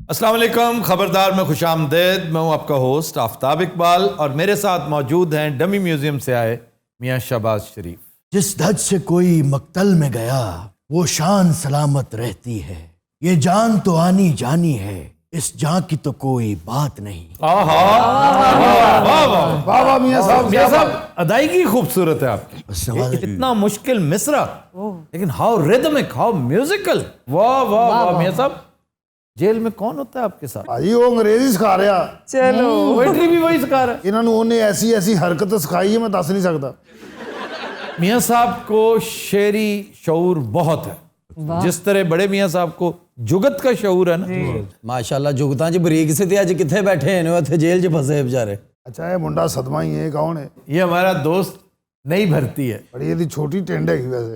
अस्सलाम वालेकुम, खबरदार में खुशामदीद। मैं हूं आपका होस्ट आफ्ताब इकबाल और मेरे साथ मौजूद हैं डमी म्यूजियम से आए मियां शहबाज शरीफ। जिस धज से कोई मक्तल में गया वो शान सलामत रहती है, ये जान तो आनी जानी है, इस जान की तो कोई बात नहीं। वाह मियां साहब, अदायगी खूबसूरत है आपकी। इतना मुश्किल मिसरा लेकिन हाउ रिदमिक, हाउ म्यूजिकल। वाह वाह वाह मियां साहब। जेल में कौन होता है आपके साथ? भाई वो अंग्रेजी सिखा रहा। चलो पोएट्री भी वही सिखा रहा है। इन्होंने उन्हें ऐसी ऐसी हरकत सिखाई है मैं दस नहीं सकता। मियां साहब को शेरी शऊर बहुत है, जिस तरह बड़े मियां साहब को जुगत का शऊर है ना। माशाल्लाह जुगतां च बरीक से ते अज किथे बैठे हैं उत्थे जेल च फसे बेचारे। अच्छा ये मुंडा सदमा ही है, कौन है? ये हमारा दोस्त नई भर्ती है। बड़ी ये छोटी टिंड है वैसे।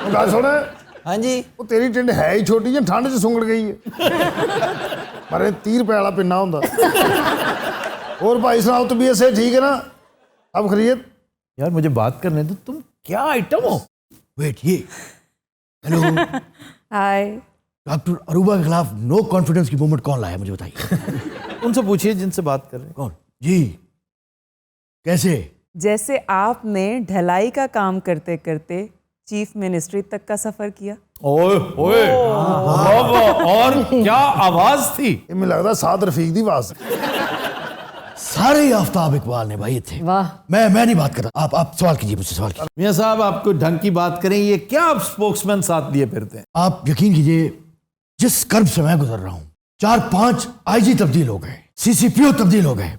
गल सुन, हाँ जी, वो तेरी टिंड है ही छोटी है, ठंड च सुंगड़ गई है। पर 30 रुपए वाला पिन्ना होंदा। और भाई सुनाओ, तबीयत से ठीक है ना? अब खैरियत? यार मुझे बात करने दो, तुम क्या आइटम हो? वेट, ये हेलो हाय। डॉक्टर अरूबा के खिलाफ नो कॉन्फिडेंस की मूवमेंट कौन लाया, मुझे बताइए। उनसे पूछिए जिनसे बात कर रहे हैं। कौन जी? कैसे? जैसे आपने ढलाई का काम करते करते चीफ मिनिस्ट्री तक का सफर किया। ओए ओए, और क्या आवाज थी। ये मुझे लगता साद रफीक दी आवाज। सारे ही आफ्ताब इकबाल ने भाई थे। वाह। मैं नहीं बात कर रहा। आप सवाल कीजिए, मुझसे सवाल कीजिए। मियां साहब आपको ढंग की बात करें, ये क्या आप स्पोक्समैन साथ लिए फिरते हैं? आप यकीन कीजिए, जिस कर्ब से मैं गुजर रहा हूं, 4-5 आईजी तब्दील हो गए, सीसीपीओ तब्दील हो गए,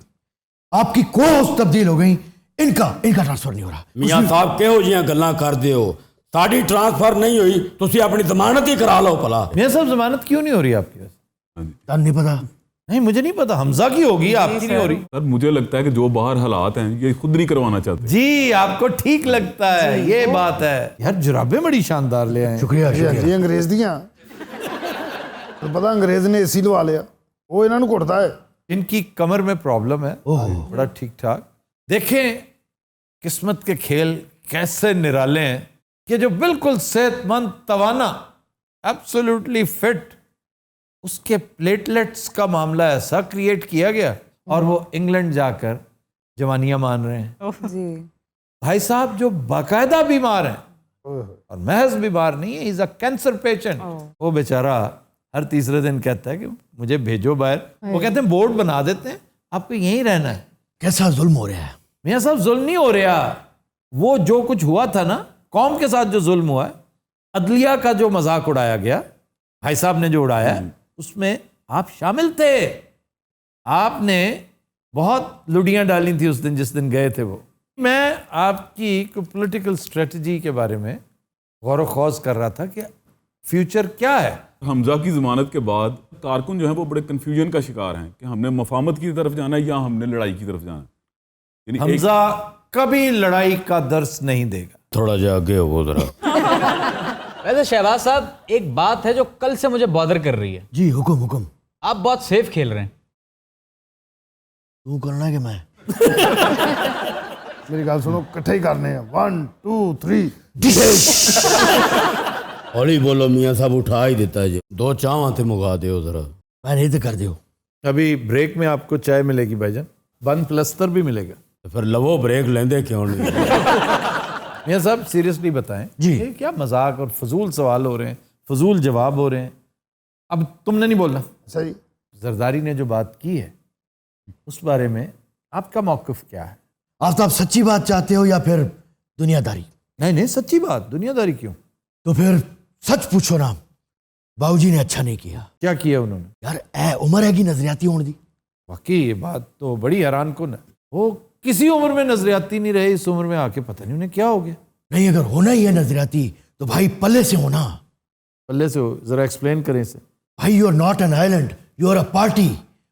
आपकी को तब्दील हो गई, इनका ट्रांसफर नहीं हो रहा। मियां साहब किहो जिहियां गल्लां करदे हो? साडी ट्रांसफर नहीं हुई, तुसी अपनी जमानत ही करा लो भला। मियां साहब जमानत क्यों नहीं हो रही आपकी? नहीं पता। नहीं, मुझे नहीं पता। हमजा की होगी, आपकी नहीं हो रही। सर मुझे लगता है कि जो बाहर हालात हैं ये खुद नहीं करवाना चाहते। जी आपको ठीक लगता है, ये बात है। यार जुराबें बड़ी शानदार ले आए। शुक्रिया ये अंग्रेज दियां तो पता, अंग्रेज ने एसी लवा लिया, वो इन्होंने घुटता है। इनकी कमर में प्रॉब्लम है, बड़ा ठीक ठाक। देखें किस्मत के खेल कैसे निराले हैं कि जो बिल्कुल सेहतमंद, तवाना, एब्सोल्युटली फिट, उसके प्लेटलेट्स का मामला ऐसा क्रिएट किया गया और वो इंग्लैंड जाकर जवानियां मान रहे हैं। जी। भाई साहब जो बाकायदा बीमार हैं और महज बीमार नहीं है, इज अ कैंसर पेशेंट। वो बेचारा हर तीसरे दिन कहता है कि मुझे भेजो बाहर। वो कहते हैं बोर्ड बना देते हैं, आपको यहीं रहना है। कैसा जुल्म हो रहा है? मियां साहब जुल्म नहीं हो रहा, वो जो कुछ हुआ था ना, कौम के साथ जो जुल्म हुआ है, अदलिया का जो मजाक उड़ाया गया, भाई साहब ने जो उड़ाया है, उसमें आप शामिल थे। आपने बहुत लुडियां डाली थी उस दिन जिस दिन गए थे वो। मैं आपकी पॉलिटिकल स्ट्रेटजी के बारे में गौर व खौज कर रहा था कि फ्यूचर क्या है। हमजा की जमानत के बाद कारकुन जो है वो बड़े कंफ्यूजन का शिकार हैं कि हमने मफामत की तरफ जाना है या हमने लड़ाई की तरफ जाना है। यानी हमजा कभी लड़ाई का दर्स नहीं देगा। थोड़ा जा आगे हो जरा। वैसे शहबाज साहब, एक बात है जो कल से मुझे बॉदर कर रही है। जी हुक्म। आप बहुत सेफ खेल रहे हैं। तू करना कि मैं? मेरी गल सुनो, इकट्ठे ही करने हैं। 1 2 3। हौली बोलो मियां साहब, उठा ही देता है जी। 2 चावां ते मुका दो जरा। मैं नहीं तो कर दियो। अभी ब्रेक में आपको चाय मिलेगी भाईजान, बंद प्लस्तर भी मिलेगा। फिर लवो ब्रेक लेंदे क्यों नहीं? मियां साहब सीरियसली बताएं जी। ये क्या मजाक और फजूल सवाल हो रहे हैं, फजूल जवाब हो रहे हैं। अब तुमने नहीं बोलना। सही। जरदारी ने जो बात की है उस बारे में आपका मौक़िफ़ क्या है? आप सच्ची बात चाहते हो या फिर दुनियादारी? नहीं सच्ची बात, दुनियादारी क्यों? तो फिर सच पूछो ना, बाबूजी ने अच्छा नहीं किया। क्या किया उन्होंने? यार उम्र है कि नजरियाती होने दी। वाकई ये बात तो बड़ी हैरान कुन है। वो किसी उम्र में नजरियाती नहीं रहे, इस उम्र में आके पता नहीं उन्हें क्या हो गया। नहीं, अगर होना ही है नजरियाती तो भाई पल्ले से होना। पल्ले से हो, जरा एक्सप्लेन करें इसे। भाई you are not an island, you are a party,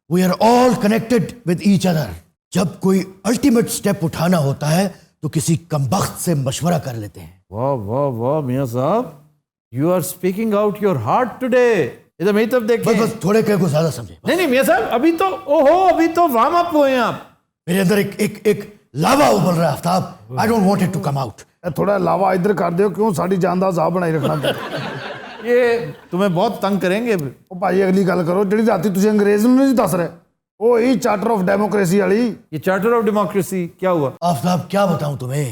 we are all connected with each other. जब कोई अल्टीमेट स्टेप उठाना होता है तो किसी कमबख्त से मशवरा कर लेते हैं। वाह वाह वाह मियां साहब, you are speaking out your heart today. इधर मेरी तरफ देखिए। बस थोड़े कह को ज्यादा समझे। नहीं मियां साहब, अभी तो अभी तो वार्म अप हुए हैं आप। मेरे अंदर एक लावा उबल रहा है Aftab. I don't want it to come out. थोड़ा लावा इधर कर दो, क्यों साड़ी जान दा साहब बनाई रखना। ये तुम्हें बहुत तंग करेंगे। ਉਹ ਭਾਈ ਅਗਲੀ ਗੱਲ ਕਰੋ ਜਿਹੜੀ ਰਾਤੀ ਤੁਸੀਂ ਅੰਗਰੇਜ਼ ਨੂੰ ਨਹੀਂ ਦੱਸ ਰਹੇ ਉਹ ਹੀ ਚਾਰਟਰ ਆਫ ਡੈਮੋਕ੍ਰੇਸੀ ਵਾਲੀ। ये चार्टर ऑफ डेमोक्रेसी क्या हुआ? आफ्ताब क्या बताऊं तुम्हें,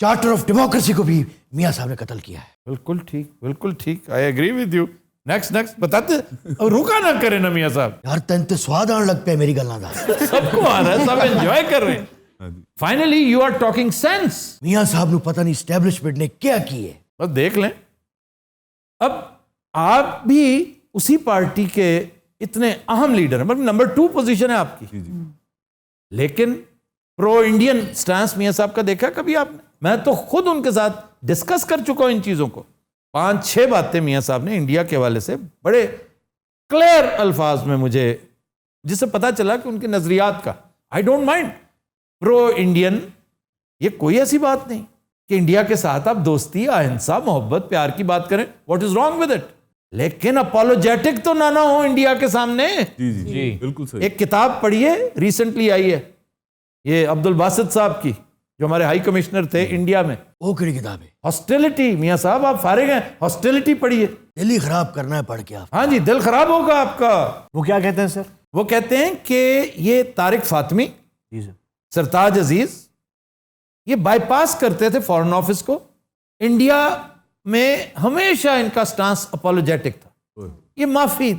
चार्टर ऑफ डेमोक्रेसी को भी मियां साहब ने कत्ल किया है। बिल्कुल ठीक, I agree with you. Next बताते, अब रुका ना करे ना मियां साहब। यार तन ते स्वाद आने लग पे मेरी गल्लां दा। सबको आ रहा है, सब एंजॉय कर रहे हैं। Finally you are talking sense. मियां साहब नु पता नहीं एस्टैब्लिशमेंट ने क्या की है। बस देख लें, अब आप भी उसी पार्टी के इतने अहम लीडर हैं, मतलब नंबर 2 पोजीशन है आपकी, लेकिन प्रो इंडियन स्टैंस मियां साहब का देखा कभी आपने? मैं तो खुद उनके साथ डिस्कस कर चुका हूं इन चीजों को। 5-6 बातें मियां साहब ने इंडिया के हवाले से बड़े क्लियर अल्फाज में मुझे, जिससे पता चला कि उनके नजरियात का, I don't mind pro Indian, ये कोई ऐसी बात नहीं कि इंडिया के साथ आप दोस्ती, अहिंसा, मोहब्बत, प्यार की बात करें, what is wrong with it, लेकिन अपोलोजेटिक तो ना हो इंडिया के सामने। जी बिल्कुल सही। एक किताब पढ़िए, रिसेंटली आई है, ये अब्दुल बासित साहब की, जो हमारे हाई कमिश्नर थे इंडिया में। वो किहड़ी किताब है? हॉस्टिलिटी। मियां साहब आप फारिग हैं, हॉस्टिलिटी पढ़िए। दिल ही खराब करना है पढ़ के आप। हाँ जी, दिल खराब होगा आपका। वो क्या कहते हैं सर? वो कहते हैं कि ये तारिक फातमी, सरताज अजीज, ये बाईपास करते थे फॉरेन ऑफिस को। इंडिया में हमेशा इनका स्टांस अपोलोजेटिक था, ये माफी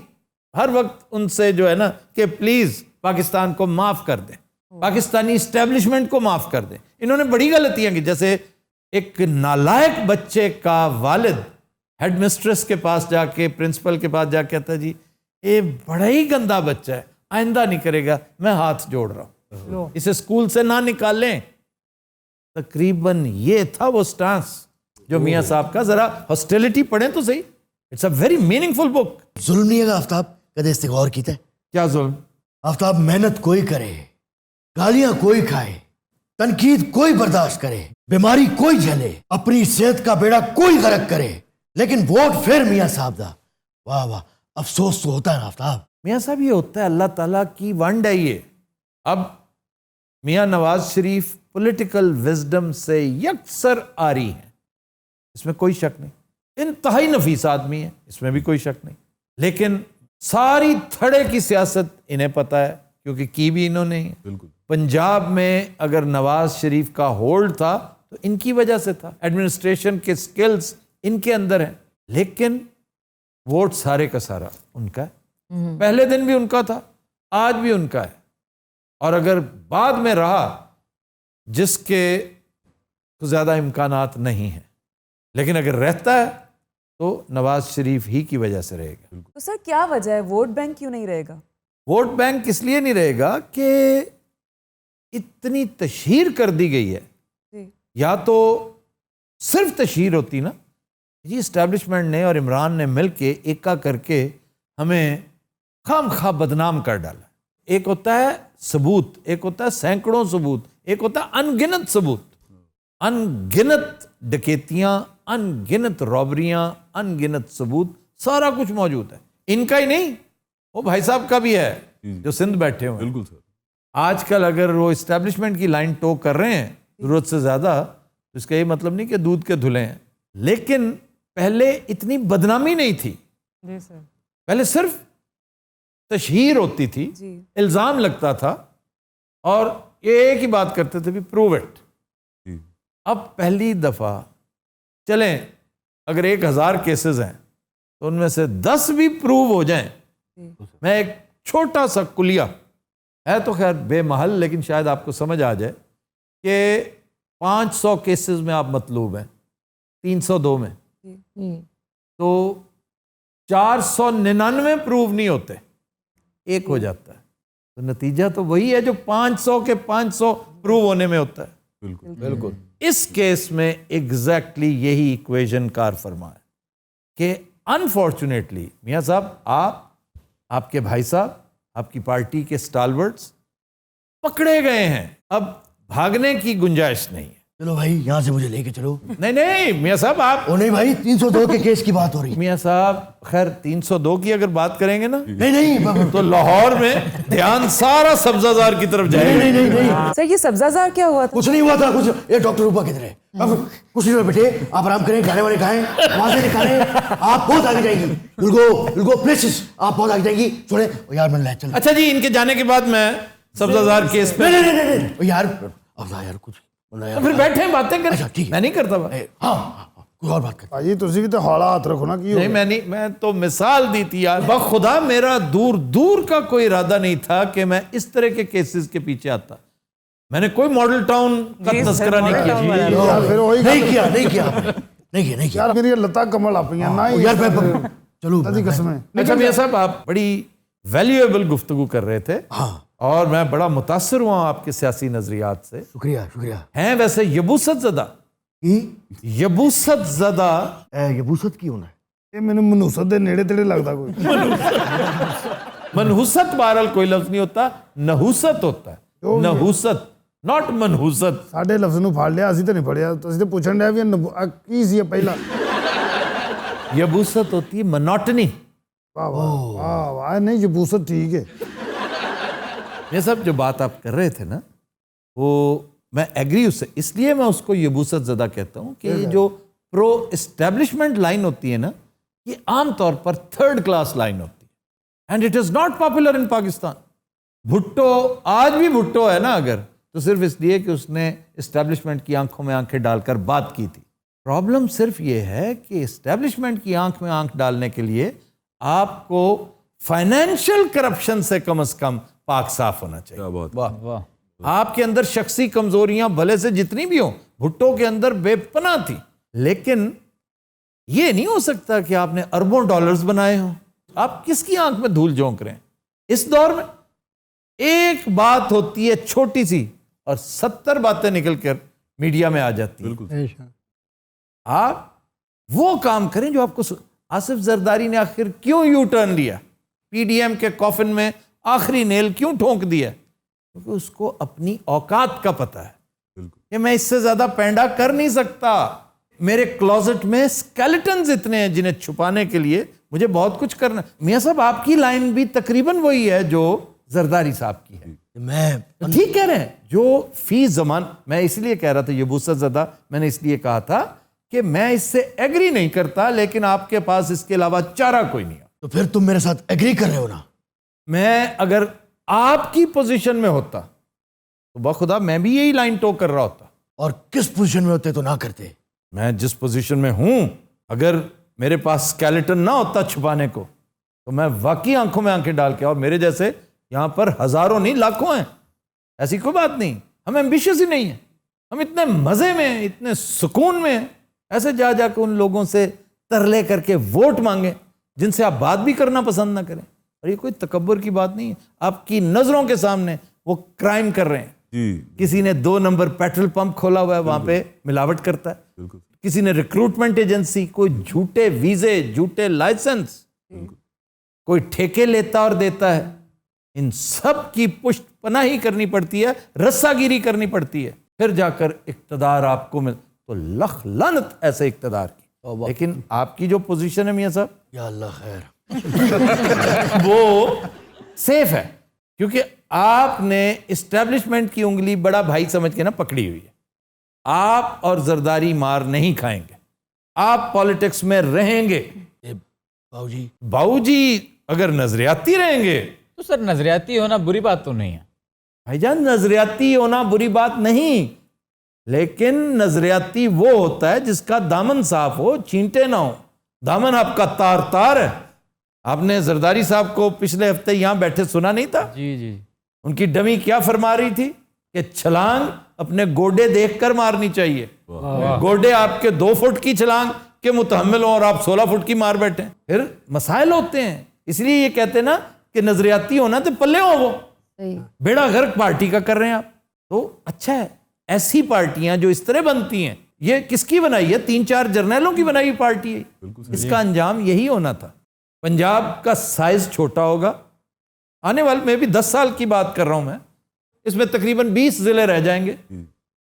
हर वक्त उनसे जो है ना कि प्लीज पाकिस्तान को माफ कर दें, पाकिस्तानी इस्टेब्लिशमेंट को माफ कर दें। इन्होंने बड़ी गलतियां की, जैसे एक नालायक बच्चे का वालिद हेडमिस्ट्रेस के पास जाके, प्रिंसिपल के पास जाके कहता जी ये बड़ा ही गंदा बच्चा है, आइंदा नहीं करेगा, मैं हाथ जोड़ रहा हूं, इसे स्कूल से ना निकालें। तकरीबन ये था वो स्टांस जो मियां साहब का। जरा हॉस्टिलिटी पढ़ें तो सही, it's a very meaningful book. जुल्म नहीं है आफ्ताब, कदे इसते गौर कीता है? क्या जुल्म? आफ्ताब मेहनत कोई करे, गालियां कोई खाए, तनकीद कोई बर्दाश्त करे, बीमारी कोई झेले, अपनी सेहत का बेड़ा कोई गर्क करे, लेकिन वोट फिर मियां साहब दा। वाह वाह, अफसोस तो होता है आफ्ताब। मियां साहब ये होता है अल्लाह ताला की वंड है ये। अब मियां नवाज शरीफ पॉलिटिकल विजडम से यकसर आ रही है, इसमें कोई शक नहीं, इंतहाई नफीस आदमी है, इसमें भी कोई शक नहीं, लेकिन सारी थड़े की सियासत इन्हें पता है, क्योंकि की भी इन्होंने ही। बिल्कुल। पंजाब में अगर नवाज शरीफ का होल्ड था तो इनकी वजह से था, एडमिनिस्ट्रेशन के स्किल्स इनके अंदर हैं, लेकिन वोट सारे का सारा उनका है। पहले दिन भी उनका था, आज भी उनका है, और अगर बाद में रहा जिसके तो ज़्यादा इम्कानात नहीं है, लेकिन अगर रहता है तो नवाज शरीफ ही की वजह से रहेगा। तो सर क्या वजह है, वोट बैंक क्यों नहीं रहेगा? वोट बैंक इसलिए नहीं रहेगा कि इतनी तशहीर कर दी गई है। जी। या तो सिर्फ तशहीर होती ना, जी इस्टेब्लिशमेंट ने और इमरान ने मिलके एका करके हमें खाम खा बदनाम कर डाला। एक होता है सबूत, एक होता है सैकड़ों सबूत, एक होता है अनगिनत सबूत, अनगिनत डकैतियां, अनगिनत रॉबरियां, अनगिनत सबूत, सारा कुछ मौजूद है। इनका ही नहीं, वो भाई साहब का भी है जो सिंध बैठे हुए। बिल्कुल सर। आजकल अगर वो इस्टेब्लिशमेंट की लाइन टो कर रहे हैं जरूरत से ज्यादा, तो इसका ये मतलब नहीं कि दूध के धुले हैं, लेकिन पहले इतनी बदनामी नहीं थी। जी सर। पहले सिर्फ तशहीर होती थी, इल्जाम लगता था, और ये एक ही बात करते थे भी प्रूव इट। अब पहली दफा चलें, अगर 1000 केसेस हैं तो उनमें से 10 भी प्रूव हो जाएं। मैं एक छोटा सा कुलिया है तो खैर बेमहल, लेकिन शायद आपको समझ आ जाए कि 500 केसेस में आप मतलूब हैं, 302 में, तो 499 प्रूव नहीं होते, एक हो जाता है। तो नतीजा तो वही है जो 500 के 500 प्रूव होने में होता है। बिल्कुल बिल्कुल। इस केस में एग्जैक्टली यही इक्वेशन कार फरमा है कि अनफॉर्चुनेटली मियां साहब, आपके भाई साहब, आपकी पार्टी के स्टालवर्ड्स पकड़े गए हैं। अब भागने की गुंजाइश नहीं है। चलो भाई यहाँ से मुझे लेके चलो। नहीं नहीं मियाँ साहब आप, ओ नहीं भाई, 302 के केस की बात हो रही है। मियाँ साहब खैर 302 की अगर बात करेंगे ना नहीं नहीं तो लाहौर में ध्यान सारा सब्जाजार की तरफ जाएगा। नहीं नहीं नहीं, सर ये सब्जाजार क्या हुआ था? कुछ नहीं हुआ था कुछ। ये डॉक्टर रूपा किधर है? अब कुछ नहीं बेटे, आप आराम करें, गाने वाने खाएं, आवाजें निकालें, आप बहुत आगे जाएंगी। विल गो प्लेसेस, आप बहुत आगे जाएंगी। छोड़े ओ यार, मैं चल। अच्छा जी, इनके जाने के बाद मैं सब्जाजार केस पे नहीं नहीं नहीं नहीं ओ यार, अब यार कुछ तो फिर बैठे हैं, बातें करें। अच्छा, ठीक है। मैं नहीं करता बात। हाँ, कोई और बात कर। ਭਾਜੀ ਤੁਸੀਂ ਵੀ ਤੇ ਹੌਲਾ ਹੱਥ ਰੱਖੋ ਨਾ ਕੀ ਹੋ नहीं मैं नहीं, मैं तो मिसाल दी थी यार। बखुदा मेरा दूर दूर का कोई इरादा नहीं था कि मैं इस तरह के केसेस के पीछे आता। मैंने कोई मॉडल टाउन का जी, सर, तस्करा नहीं मॉडल किया। टाउन वाला। ਯਾਰ ਫਿਰ ਉਹੀ नहीं किया नहीं किया आपने, नहीं किया नहीं किया। ਯਾਰ ਮੇਰੀਆਂ ਲੱਤਾਂ ਕੰਬਣ ਲੱਗ ਪਈਆਂ ਨਾ ओ ਹੀ यार मैं चलो ਦੀ ਕਸਮ ਹੈ अच्छा मियाँ साहब, आप बड़ी वैल्यूएबल गुफ्तगू कर रहे थे हाँ, और मैं बड़ा मुतासर हुआ आपके सियासी नजरियात से। शुक्रिया शुक्रिया। हैं वैसे यबूसत ज़दा, की यबूसत ज़दा ये बूसत की होना है? ਇਹ ਮੈਨੂੰ ਮਨੂਸਤ ਦੇ ਨੇੜੇ ਤੇੜੇ ਲੱਗਦਾ ਕੋਈ मनहुसत बहरहाल कोई लफ्ज नहीं होता, नहुसत होता है। नहुसत नॉट मनहुसत। ਸਾਡੇ ਲਫ਼ਜ਼ ਨੂੰ ਫੜ ਲਿਆ, ਅਸੀਂ ਤਾਂ ਨਹੀਂ ਫੜਿਆ। ਤੁਸੀਂ ਤੇ ਪੁੱਛਣ ਡਿਆ ਵੀ ਕੀ ਸੀ ਇਹ ਪਹਿਲਾਂ। यबूसत होती है मोनोटनी। ਵਾਹ ਵਾਹ ਵਾਹ ਵਾਹ, ਨਹੀਂ ਜਬੂਸਤ ਠੀਕ ਹੈ। ये सब जो बात आप कर रहे थे ना, वो मैं एग्री उससे, इसलिए मैं उसको यबूसत ज़दा कहता हूँ कि जो प्रो इस्टेब्लिशमेंट लाइन होती है ना, ये आमतौर पर थर्ड क्लास लाइन होती है and it is not popular in Pakistan. Bhutto आज भी भुट्टो है ना अगर, तो सिर्फ इसलिए कि उसने इस्टेब्लिशमेंट की आंखों में आंखें डालकर बात की थी। प्रॉब्लम सिर्फ ये है कि इस्टेब्लिशमेंट की आंख में आंख डालने के लिए आपको फाइनेंशियल करप्शन से कम पाक साफ होना चाहिए। क्या बात। वाह वाह। आपके अंदर शख्सी कमजोरियां भले से जितनी भी हो, भुट्टो के अंदर बेपनाह थी, लेकिन ये नहीं हो सकता कि आपने अरबों डॉलर्स बनाए हो। आप किसकी आंख में धूल झोंक रहे हैं? इस दौर में एक बात होती है छोटी सी और 70 बातें निकल कर मीडिया में आ जाती है। बिल्कुल। आप वो काम करें जो आपको आसिफ जरदारी ने आखिर क्यों यू टर्न लिया, पीडीएम के कॉफिन में आखिरी नेल क्यों ठोंक दिया? क्योंकि उसको अपनी औकात का पता है कि मैं इससे ज्यादा पैंडा कर नहीं सकता। मेरे क्लोजेट में स्केलेटन्स इतने हैं जिन्हें छुपाने के लिए मुझे बहुत कुछ करना। मियाँ साहब आपकी लाइन भी तकरीबन वही है जो जरदारी साहब की है। मैं ठीक कह रहे हैं। जो फी जमान, मैं इसलिए कह रहा था यबूसत ज़दा, मैंने इसलिए कहा था कि मैं इससे एग्री नहीं करता, लेकिन आपके पास इसके अलावा चारा कोई नहीं है। तो फिर तुम मेरे साथ एग्री कर रहे हो ना? मैं अगर आपकी पोजीशन में होता तो बखुदा मैं भी यही लाइन टो कर रहा होता। और किस पोजीशन में होते तो ना करते? मैं जिस पोजीशन में हूं, अगर मेरे पास स्केलेटन ना होता छुपाने को, तो मैं वाकई आंखों में आंखें डाल के, और मेरे जैसे यहां पर हजारों नहीं लाखों हैं, ऐसी कोई बात नहीं। हम एम्बिशियस ही नहीं है, हम इतने मजे में हैं, इतने सुकून में हैं, ऐसे जा जाकर उन लोगों से तरले करके वोट मांगे जिनसे आप बात भी करना पसंद ना करें। और ये कोई तकब्बुर की बात नहीं है, आपकी नजरों के सामने वो क्राइम कर रहे हैं। जी। किसी ने 2 नंबर पेट्रोल पंप खोला हुआ है, वहां पे मिलावट करता है। बिल्कुल। किसी ने रिक्रूटमेंट एजेंसी, कोई झूठे वीजे, झूठे लाइसेंस, कोई ठेके लेता और देता है। इन सब की पुष्ट पनाही करनी पड़ती है, रस्सागिरी करनी पड़ती है, फिर जाकर इक्तदार आपको मिल। तो लख लानत ऐसे इक्तदार की। लेकिन आपकी जो पोजीशन है मियां साहब, या अल्लाह खैर, वो सेफ है, क्योंकि आपने इस्टेब्लिशमेंट की उंगली बड़ा भाई समझ के ना पकड़ी हुई है। आप और जरदारी मार नहीं खाएंगे, आप पॉलिटिक्स में रहेंगे। बाबूजी बाबूजी अगर नजरियाती रहेंगे, तो सर नजरियाती होना बुरी बात तो नहीं है। भाईजान नजरियाती होना बुरी बात नहीं, लेकिन नजरियाती वो होता है जिसका दामन साफ हो, छींटे ना हो। दामन आपका तार तार है। आपने जरदारी साहब को पिछले हफ्ते यहां बैठे सुना नहीं था? जी जी। उनकी डमी क्या फरमा रही थी कि छलांग अपने गोडे देखकर मारनी चाहिए। गोडे आपके 2 फुट की छलांग के मुतहम्मिल हो और आप 16 फुट की मार बैठे। फिर मसाइल होते हैं, इसलिए ये कहते हैं ना कि नजरियाती होना तो पल्ले हो। वो बेड़ा गर्क पार्टी का कर रहे हैं आप, तो अच्छा है। ऐसी पार्टियां जो इस तरह बनती हैं, ये किसकी बनाई है? 3-4 जर्नैलों की बनाई पार्टी है। इसका अंजाम यही होना था। पंजाब का साइज छोटा होगा, आने वाले में भी 10 साल की बात कर रहा हूं मैं, इसमें तकरीबन 20 जिले रह जाएंगे।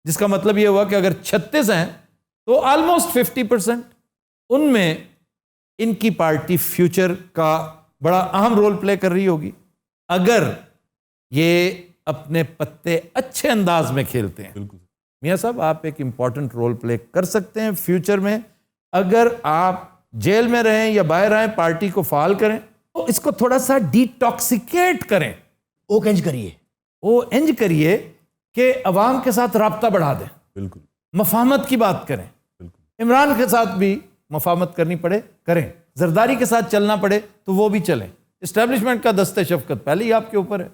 जिसका मतलब ये हुआ कि अगर 36 हैं तो ऑलमोस्ट 50% उनमें इनकी पार्टी फ्यूचर का बड़ा अहम रोल प्ले कर रही होगी अगर ये अपने पत्ते अच्छे अंदाज में खेलते हैं। बिल्कुल। मियां साहब, आप एक इंपॉर्टेंट रोल प्ले कर सकते हैं फ्यूचर में अगर आप जेल में रहें या बाहर आए, पार्टी को फाल करें तो इसको थोड़ा सा डिटॉक्सिकेट करें। वो कंज करिए, वो इंज करिए कि अवाम के साथ राब्ता बढ़ा दें, बिल्कुल मफाहमत की बात करें। बिल्कुल। इमरान के साथ भी मफाहमत करनी पड़े करें, जरदारी के साथ चलना पड़े तो वो भी चलें। इस्टेब्लिशमेंट का दस्ते शफकत पहले ही आपके ऊपर है,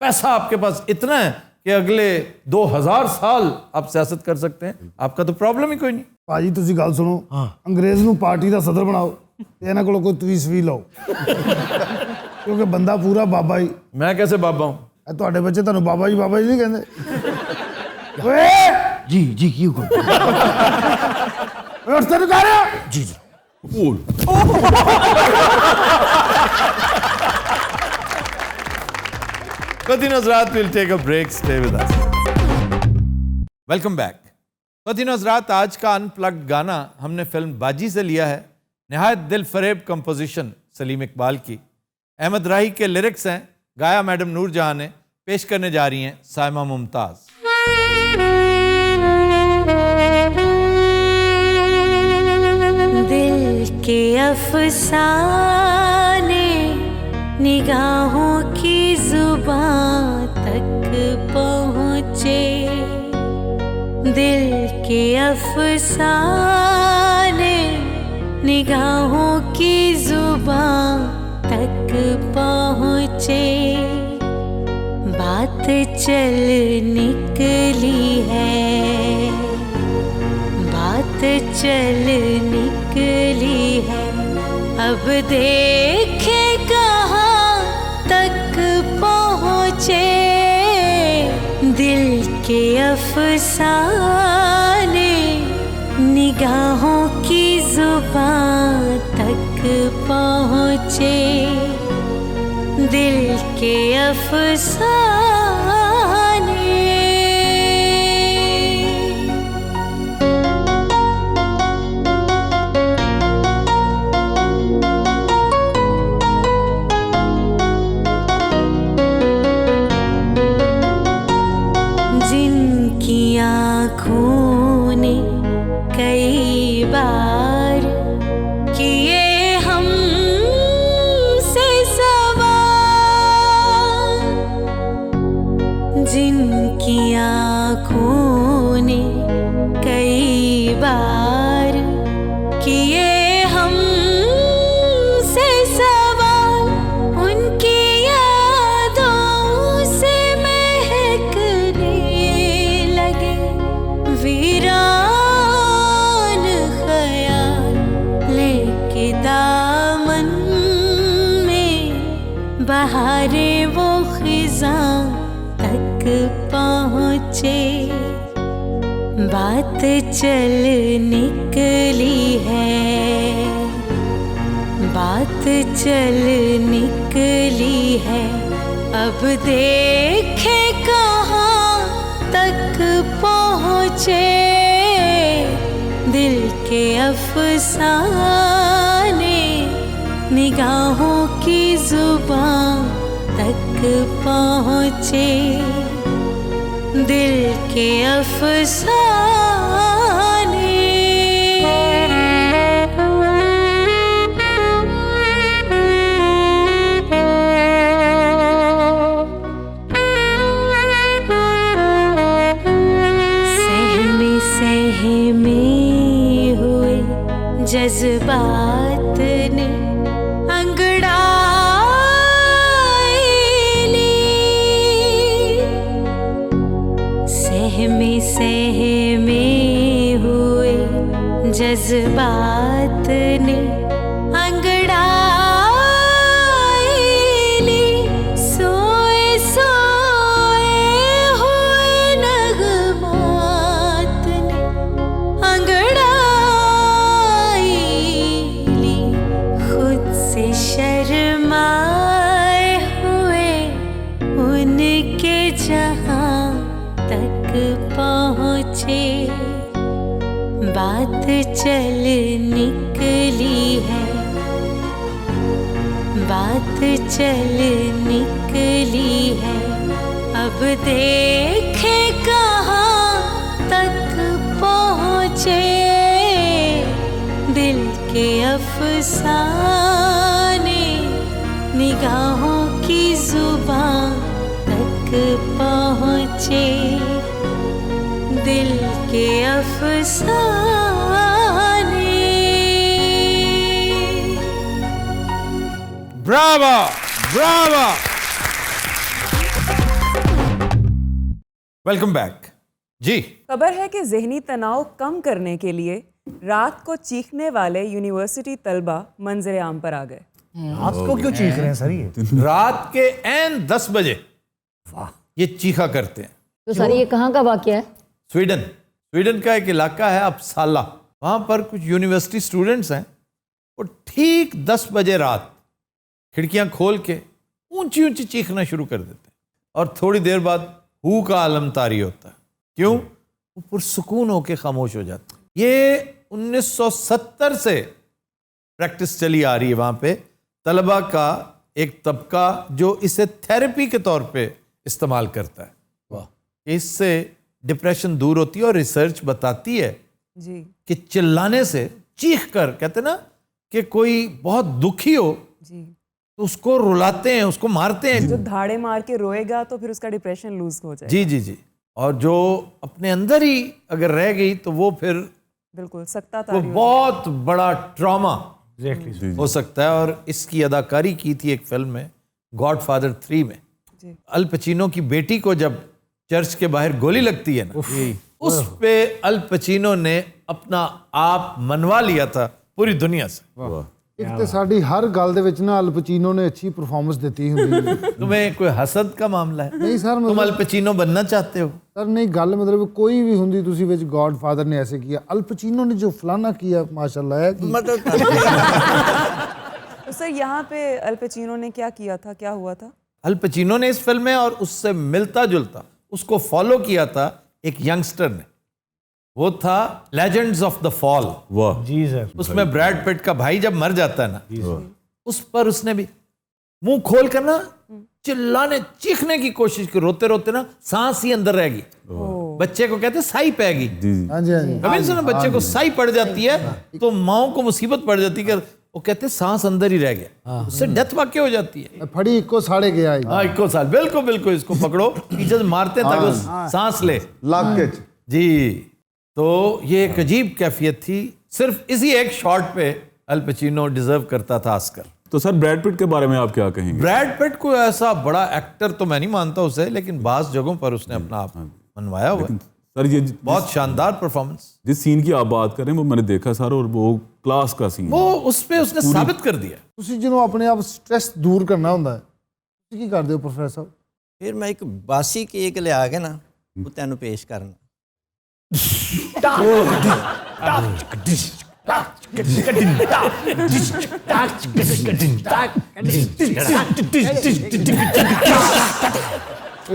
पैसा आपके पास इतना है कि अगले 2000 साल आप सियासत कर सकते हैं, आपका तो प्रॉब्लम ही कोई नहीं। ਭਾਜੀ ਤੁਸੀਂ ਗੱਲ ਸੁਣੋ, ਅੰਗਰੇਜ਼ ਨੂੰ ਪਾਰਟੀ ਦਾ ਸਦਰ ਬਣਾਓ ਤੇ ਇਹਨਾਂ ਕੋਲੋਂ ਕੋਈ ਤਵੀਸ ਵੀ ਲਓ ਕਿਉਂਕਿ ਬੰਦਾ ਪੂਰਾ ਬਾਬਾ ਹੀ। मैं कैसे बाबा हूं? ਇਹ ਤੁਹਾਡੇ ਬੱਚੇ ਤੁਹਾਨੂੰ ਬਾਬਾ ਜੀ ਨਹੀਂ ਕਹਿੰਦੇ। ਓਏ जी जी क्यों को ਓਏ ਉੱਠ ਤੈਨੂੰ ਕਹਿ ਰਿਹਾ। जी जी cool. Khathin Hazrat will take a break. Stay with us. Welcome back. Khathin Hazrat, आज का अनप्लग्ड गाना हमने फिल्म बाजी से लिया है। निहायत दिल फरेब कंपोजिशन सलीम इकबाल की, अहमद राही के लिरिक्स हैं, गाया मैडम नूर जहां ने, पेश करने जा रही हैं साइमा मुमताज। दिल के अफसाने निगाहों की जुबां तक पहुँचे, दिल के अफसाने निगाहों की जुबां तक पहुँचे, बात चल निकली है, बात चल निकली है, अब देखे कहाँ तक पहुँचे, दिल के अफसाने निगाहों की जुबां तक पहुँचे, दिल के अफसाने। जिनकी आँखों ने कई बार किए हमसे सवाल, जिनकी आँखों ने कई बार किए हमसे सवाल, उनकी यादों से महकने लगे वीरान ख्याल, लेके दामन में बहारे वो खिज़ां तक पहुँचे, बात चल निकली है, बात चल निकली है, अब देखे कहाँ तक पहुँचे, दिल के अफसाने निगाहों की जुबां तक पहुँचे, दिल के अफसाने। सहमे सहमे हुए जज्बात ने अंगड़ाई ली, सहमे सहमे हुए जज्बात ने अंगड़ाई ली, सोए सोए हुए नगमात ने अंगड़ाई ली, खुद से शर्माए हुए उनके जहां तक पहुँचे, बात चल निकली है, बात चल निकली है। अब देखे कहाँ तक पहुँचे, दिल के अफसाने निगाहों की जुबान तक पहुँचे, दिल के अफसाने। Bravo, bravo. वेलकम बैक जी। खबर है कि जहनी तनाव कम करने के लिए रात को चीखने वाले यूनिवर्सिटी तलबा मंजर आम पर आ गए। रात को क्यों चीख रहे हैं सर ये? रात के ऐन 10 बजे ये चीखा करते हैं। तो सर ये कहाँ का वाकया है? स्वीडन का एक इलाका है अपसाला। वहां पर कुछ यूनिवर्सिटी स्टूडेंट्स हैं, वो ठीक 10 बजे रात खिड़कियां खोल के ऊंची ऊंची चीखना शुरू कर देते हैं और थोड़ी देर बाद हू का आलम तारी होता है। क्यों? वो पुरसुकून होकर खामोश हो जाते हैं। ये 1970 से प्रैक्टिस चली आ रही है वहाँ पे। तलबा का एक तबका जो इसे थेरेपी के तौर पे इस्तेमाल करता है। वाह। इससे डिप्रेशन दूर होती है और रिसर्च बताती है जी कि चिल्लाने से, चीख कर, कहते ना कि कोई बहुत दुखी हो जी, तो उसको रुलाते हैं, उसको मारते हैं। जो धाड़े मार के रोएगा तो फिर उसका डिप्रेशन लूज हो जाएगा। जी जी जी। और जो अपने अंदर ही अगर रह गई तो वो फिर बिल्कुल सत्ता वो बहुत बड़ा ट्रॉमा हो सकता है। और इसकी अदाकारी की थी एक फिल्म में, गॉडफादर 3 में। अल पचीनो की बेटी को जब चर्च के बाहर गोली लगती है ना, उस पे अल पचीनो ने अपना आप मनवा लिया था पूरी दुनिया से। एक तो साड़ी हर गल दे विच ना अल पचीनो ने अच्छी परफॉर्मेंस दी हुंदी। तुम्हें कोई हसद का मामला है? नहीं सर, तुम अल पचीनो बनना चाहते हो? सर नहीं, गल मतलब कोई भी हुंदी, तुसी विच गॉडफादर ने ऐसे किया, अल पचीनो ने जो फलाना किया माशाल्लाह है कि तो सर यहाँ पे अल पचीनो ने क्या किया था, क्या हुआ था? अल पचीनो ने इस फिल्म में और उससे मिलता जुलता उसको फॉलो किया था एक यंगस्टर ने। वो था लेजेंड्स ऑफ द फॉल। वाह जी सर। उसमें ब्रैड पिट का भाई जब मर जाता है ना, उस पर उसने भी मुंह खोल कर ना चिल्लाने चीखने की कोशिश की। रोते रोते ना सांस ही अंदर रह गई। बच्चे को कहते साई पैगी। हाँ जी हाँ जी। कभी सुना बच्चे को साई पड़ जाती है तो माओ को मुसीबत पड़ जाती है कि वो कहते सांस अंदर ही रह गया, उससे डेथ वाकई हो जाती है। फड़ी इको साड़े गया। हाँ, इको साल, बिल्कुल बिल्कुल। इसको पकड़ो, पीछे से मारते हैं ताकि सांस ले जी। तो ये एक अजीब कैफियत थी। सिर्फ इसी एक शॉट पे अल पचीनो डिजर्व करता था ऑस्कर। तो सर ब्रैड पिट के बारे में आप क्या कहेंगे? ब्रैड पिट को ऐसा बड़ा एक्टर तो मैं नहीं मानता उसे, लेकिन बास जगहों पर उसने अपना आप मनवाया हुआ है। सर ये बहुत शानदार परफॉर्मेंस। जिस सीन की आप बात कर रहे हैं वो मैंने देखा सर, और वो क्लास का सीन। वो उस पे उसने साबित कर दिया। ਤੁਸੀਂ ਜਿਹਨੂੰ ਆਪਣੇ ਆਪ ਸਟ੍ਰੈਸ ਦੂਰ ਕਰਨਾ ਹੁੰਦਾ ਹੈ, ਤੁਸੀਂ ਕੀ ਕਰਦੇ ਹੋ ਪ੍ਰੋਫੈਸਰ ਸਾਹਿਬ? ਫਿਰ ਮੈਂ ਇੱਕ ਬਾਸੀ ਕੇਕ ਲਿਆ ਕੇ ਨਾ ਉਹ ਤੈਨੂੰ ਪੇਸ਼ ਕਰਨਾ।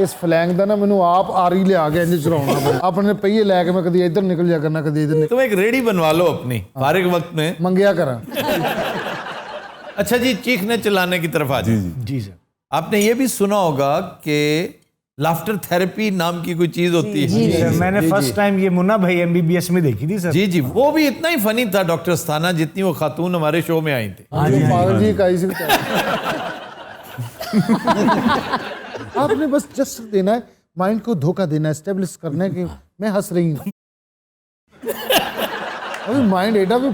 ਇਸ ਫਲੈਂਗ ਦਾ ਨਾ ਮੈਨੂੰ ਆਪ ਆਰੀ ਲਿਆ ਕੇ ਇੰਜ ਚਲਾਉਣਾ ਪਿਆ। ਆਪਣੇ ਪਹੀਏ ਲੈ ਕੇ ਮੈਂ ਕਦੀ ਇੱਧਰ ਨਿਕਲ ਜਾ ਕਰਨਾ, ਕਦੀ ਇੱਧਰ तुम एक रेडी बनवा लो अपनी फारिग वक्त में। ਮੰਗਿਆ ਕਰਾਂ। अच्छा जी, चीखने चिल्लाने की तरफ आ जाए। जी सर। आपने ये भी सुना होगा कि लाफ्टर थेरेपी नाम की कोई चीज होती है। मैंने फर्स्ट टाइम ये मुन्ना भाई MBBS में देखी थी सर। जी जी, वो भी इतना ही फनी था डॉक्टर अस्थाना जितनी वो खातून हमारे शो में आई थी। पागल जी का इसी आपने बस जस्ट देना है, माइंड को धोखा देना है, एस्टेब्लिश करना है कि मैं हंस रही हूँ। अभी माइंड एडा भी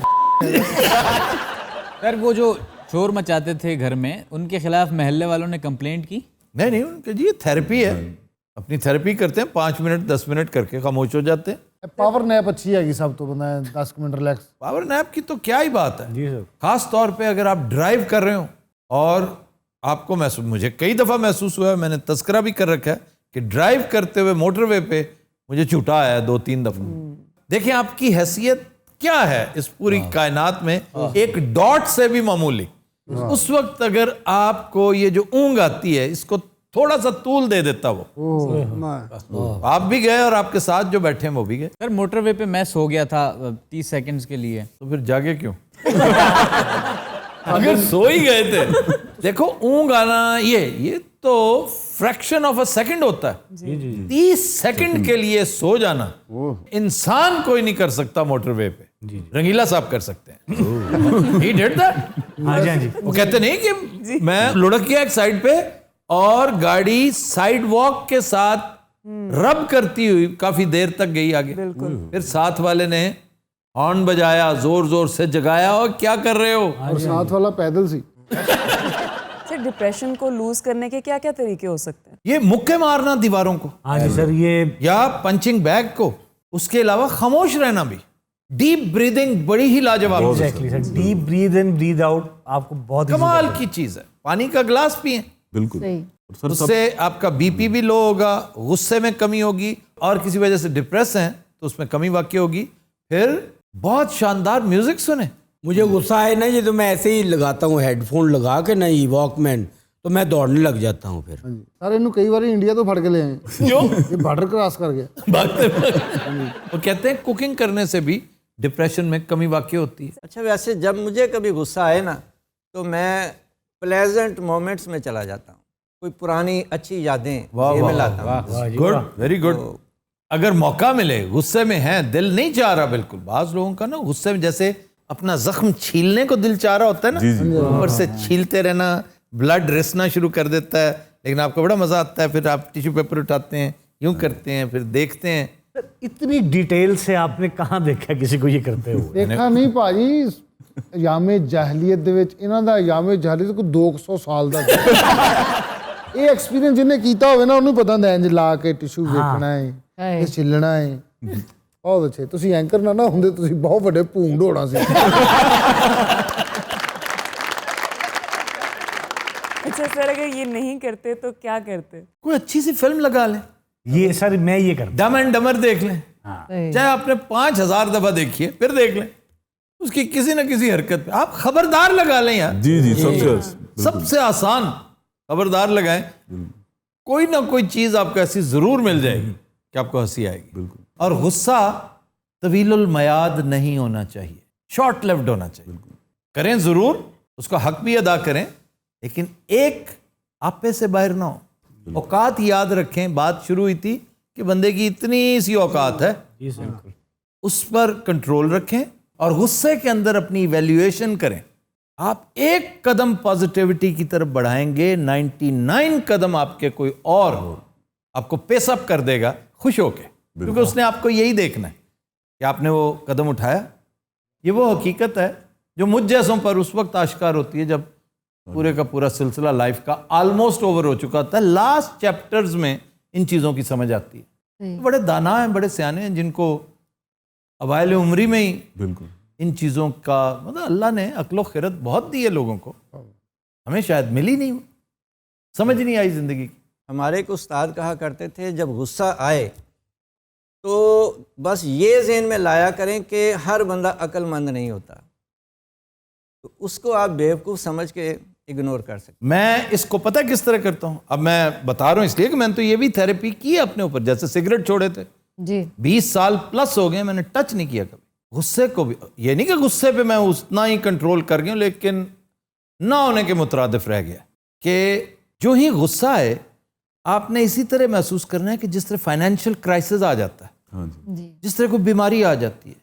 सर वो जो शोर मचाते थे घर में, उनके खिलाफ मोहल्ले वालों ने कंप्लेंट की? नहीं, उनके जी थेरेपी है, अपनी थेरेपी करते हैं। 5 मिनट 10 मिनट करके खामोश हो जाते हैं। पावर नैप अच्छी है सब तो बंदा 10 मिनट रिलैक्स। पावर नैप की तो क्या ही बात है। खास तौर पे अगर आप ड्राइव कर रहे हो और आपको महसूस, मुझे कई दफ़ा महसूस हुआ है, मैंने तस्करा भी कर रखा है कि ड्राइव करते हुए मोटरवे पे मुझे छूटा आया 2-3 दफ़ा। देखिए आपकी हैसियत क्या है इस पूरी कायनात में, एक डॉट से भी मामूली। उस वक्त अगर आपको ये जो ऊँग आती है, इसको थोड़ा सा तूल दे देता वो। आप भी गए और आपके साथ जो बैठे हैं वो भी गए। सर मोटरवे पे मैं सो गया था 30 सेकंड्स के लिए। तो फिर जागे क्यों? अगर सो ही गए थे। देखो ऊँग आना ये तो फ्रैक्शन ऑफ अ सेकंड होता है। 30 सेकंड के लिए सो जाना इंसान कोई नहीं कर सकता मोटरवे पे। रंगीला साहब कर सकते हैं। He did that? हाँ जी हाँ जी। वो कहते नहीं कि मैं लुढ़क गया एक साइड पे और गाड़ी साइड वॉक के साथ रब करती हुई काफी देर तक गई आगे। फिर साथ वाले ने हॉर्न बजाया, जोर जोर से जगाया, और क्या कर रहे हो? और साथ वाला पैदल सी। सर डिप्रेशन को लूज करने के क्या क्या तरीके हो सकते हैं? ये मुक्के मारना दीवारों को, हाँ जी सर, ये या पंचिंग बैग को। उसके अलावा खामोश रहना भी। डीप ब्रीदिंग बड़ी ही लाजवाब है। Exactly sir, deep breathe in breathe out आपको बहुत कमाल की चीज है। पानी का गिलास पिए, बिल्कुल। उससे आपका बीपी भी लो होगा, गुस्से में कमी होगी, और किसी वजह से डिप्रेस हैं तो उसमें कमी वाकई होगी। फिर बहुत शानदार म्यूजिक सुने। मुझे गुस्सा है ना, ये तो मैं ऐसे ही लगाता हूँ हेडफोन लगा के नहीं वॉकमैन, तो मैं दौड़ने लग जाता हूँ फिर। सर इन्हों कई बार इंडिया तो फड़ के ले आए। क्यों? ये बॉर्डर क्रॉस कर गया। भागते वो कहते हैं कुकिंग करने से भी डिप्रेशन में कमी वाकई होती है। अच्छा वैसे जब मुझे कभी गुस्सा आए ना तो मैं प्लेजेंट मोमेंट्स में चला जाता हूँ, कोई पुरानी अच्छी यादें ये में लाता हूँ। Good, very good. अगर मौका मिले, गुस्से में है, दिल नहीं चाह रहा बिल्कुल, बाज लोगों का ना गुस्से में जैसे अपना जख्म छीलने को दिल चाह रहा होता है ना, ऊपर से छीलते रहना, ब्लड रिसना शुरू कर देता है, लेकिन आपको बड़ा मजा आता है। फिर आप टिश्यू पेपर उठाते हैं, यूं करते हैं, फिर देखते हैं। इतनी डिटेल से आपने कहाँ देखा किसी को ये करते हुए? देखा नहीं भाजी, यामे जाहलीत ਦੇ ਵਿੱਚ ਇਹਨਾਂ ਦਾ यामे जाहलीत ਕੋਈ 200 ਸਾਲ ਦਾ ਇਹ ਐਕਸਪੀਰੀਅੰਸ ਜਿਹਨੇ ਕੀਤਾ ਹੋਵੇ ਨਾ ਉਹਨੂੰ ਪਤਾ ਹੁੰਦਾ ਇੰਜ ਲਾ ਕੇ ਟਿਸ਼ੂ ਵੇਖਣਾ ਹੈ, ਇਹ ਛਿੱਲਣਾ ਹੈ। ਬਹੁਤ ਅੱਛੇ। ਤੁਸੀਂ ਐਂਕਰ ਨਾ ਹੁੰਦੇ ਤੁਸੀਂ ਬਹੁਤ ਵੱਡੇ ਭੂੰਡ ਹੋਣਾ ਸੀ। अच्छा सर अगर ये नहीं करते तो क्या करते? कोई अच्छी सी फिल्म लगा लें। ये सर मैं ये करता डम एंड डमर देख लें, चाहे आपने 5000 दफा देखी है, फिर देख लें। उसकी किसी न किसी हरकत पे आप खबरदार लगा लें यार। जी सबसे आसान खबरदार लगाएं, कोई ना कोई चीज आपको ऐसी जरूर मिल जाएगी कि आपको हंसी आएगी। और गुस्सा तवीलुल मयाद नहीं होना चाहिए, शॉर्ट लिव्ड होना चाहिए। करें जरूर, उसका हक भी अदा करें, लेकिन एक आपे से बाहर ना हो। औकात याद रखें। बात शुरू हुई थी कि बंदे की इतनी सी औकात है, उस पर कंट्रोल रखें और गुस्से के अंदर अपनी इवैल्यूएशन करें। आप एक कदम पॉजिटिविटी की तरफ बढ़ाएंगे, 99 कदम आपके कोई और आपको पेस अप कर देगा खुश होके, क्योंकि उसने आपको यही देखना है कि आपने वो कदम उठाया। ये वो हकीकत है जो मुझ जैसों पर उस वक्त आश्कार होती है जब पूरे का पूरा सिलसिला लाइफ का ऑलमोस्ट ओवर हो चुका होता है। लास्ट चैप्टर्स में इन चीज़ों की समझ आती है। बड़े दाना हैं, बड़े सियाने हैं, जिनको अवाइल उम्री में ही बिल्कुल इन चीज़ों का मतलब अल्लाह ने अक्ल खिरत बहुत दी है लोगों को, हमें शायद मिली नहीं, समझ नहीं आई ज़िंदगी की। हमारे एक उस्ताद कहा करते थे जब गुस्सा आए तो बस ये ज़हन में लाया करें कि हर बंदा अक्लमंद नहीं होता, तो उसको आप बेवकूफ़ समझ के इग्नोर कर सकते। मैं इसको पता है किस तरह करता हूँ, अब मैं बता रहा हूँ इसलिए कि मैंने तो ये भी थेरेपी की है अपने ऊपर। जैसे सिगरेट छोड़े थे जी, 20 साल प्लस हो गए, मैंने टच नहीं किया कभी। गुस्से को भी, ये नहीं कि गुस्से पे मैं उतना ही कंट्रोल कर गया, लेकिन ना होने के मुतरादिफ रह गया कि जो ही गुस्सा है आपने इसी तरह महसूस करना है कि जिस तरह फाइनेंशियल क्राइसिस आ जाता है, हाँ जी, जिस तरह को बीमारी आ जाती है,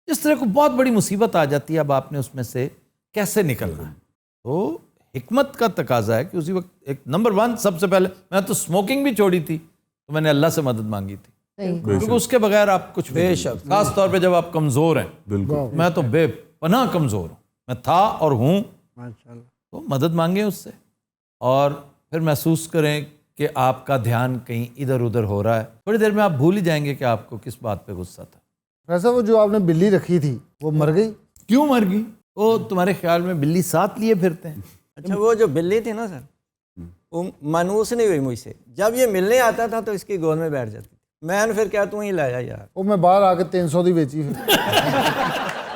जिस तरह को बहुत बड़ी मुसीबत आ जाती है, अब आपने उसमें से कैसे निकलना है। तो हिकमत का तकाजा है कि उसी वक्त एक नंबर 1 सबसे पहले, मैं तो स्मोकिंग भी छोड़ी थी तो मैंने अल्लाह से मदद मांगी थी, क्योंकि उसके बगैर आप कुछ बेशक, खास तौर पे जब आप कमज़ोर हैं। बिल्कुल मैं तो बेपनाह कमज़ोर हूँ, मैं था और हूँ, तो मदद मांगें उससे और फिर महसूस करें कि आपका ध्यान कहीं इधर उधर हो रहा है। थोड़ी देर में आप भूल ही जाएंगे कि आपको किस बात पे गुस्सा था। वैसा वो जो आपने बिल्ली रखी थी वो मर गई? क्यों मर गई? वो तुम्हारे ख्याल में बिल्ली साथ लिए फिरते हैं? अच्छा वो जो बिल्ली थी ना सर, वो मानूस नहीं हुई मुझसे। जब ये मिलने आता था तो इसकी गोद में बैठ जाती थी। मैंने फिर क्या तू ही लाया यार, वो मैं बाहर आके 300 दी बेची फिर।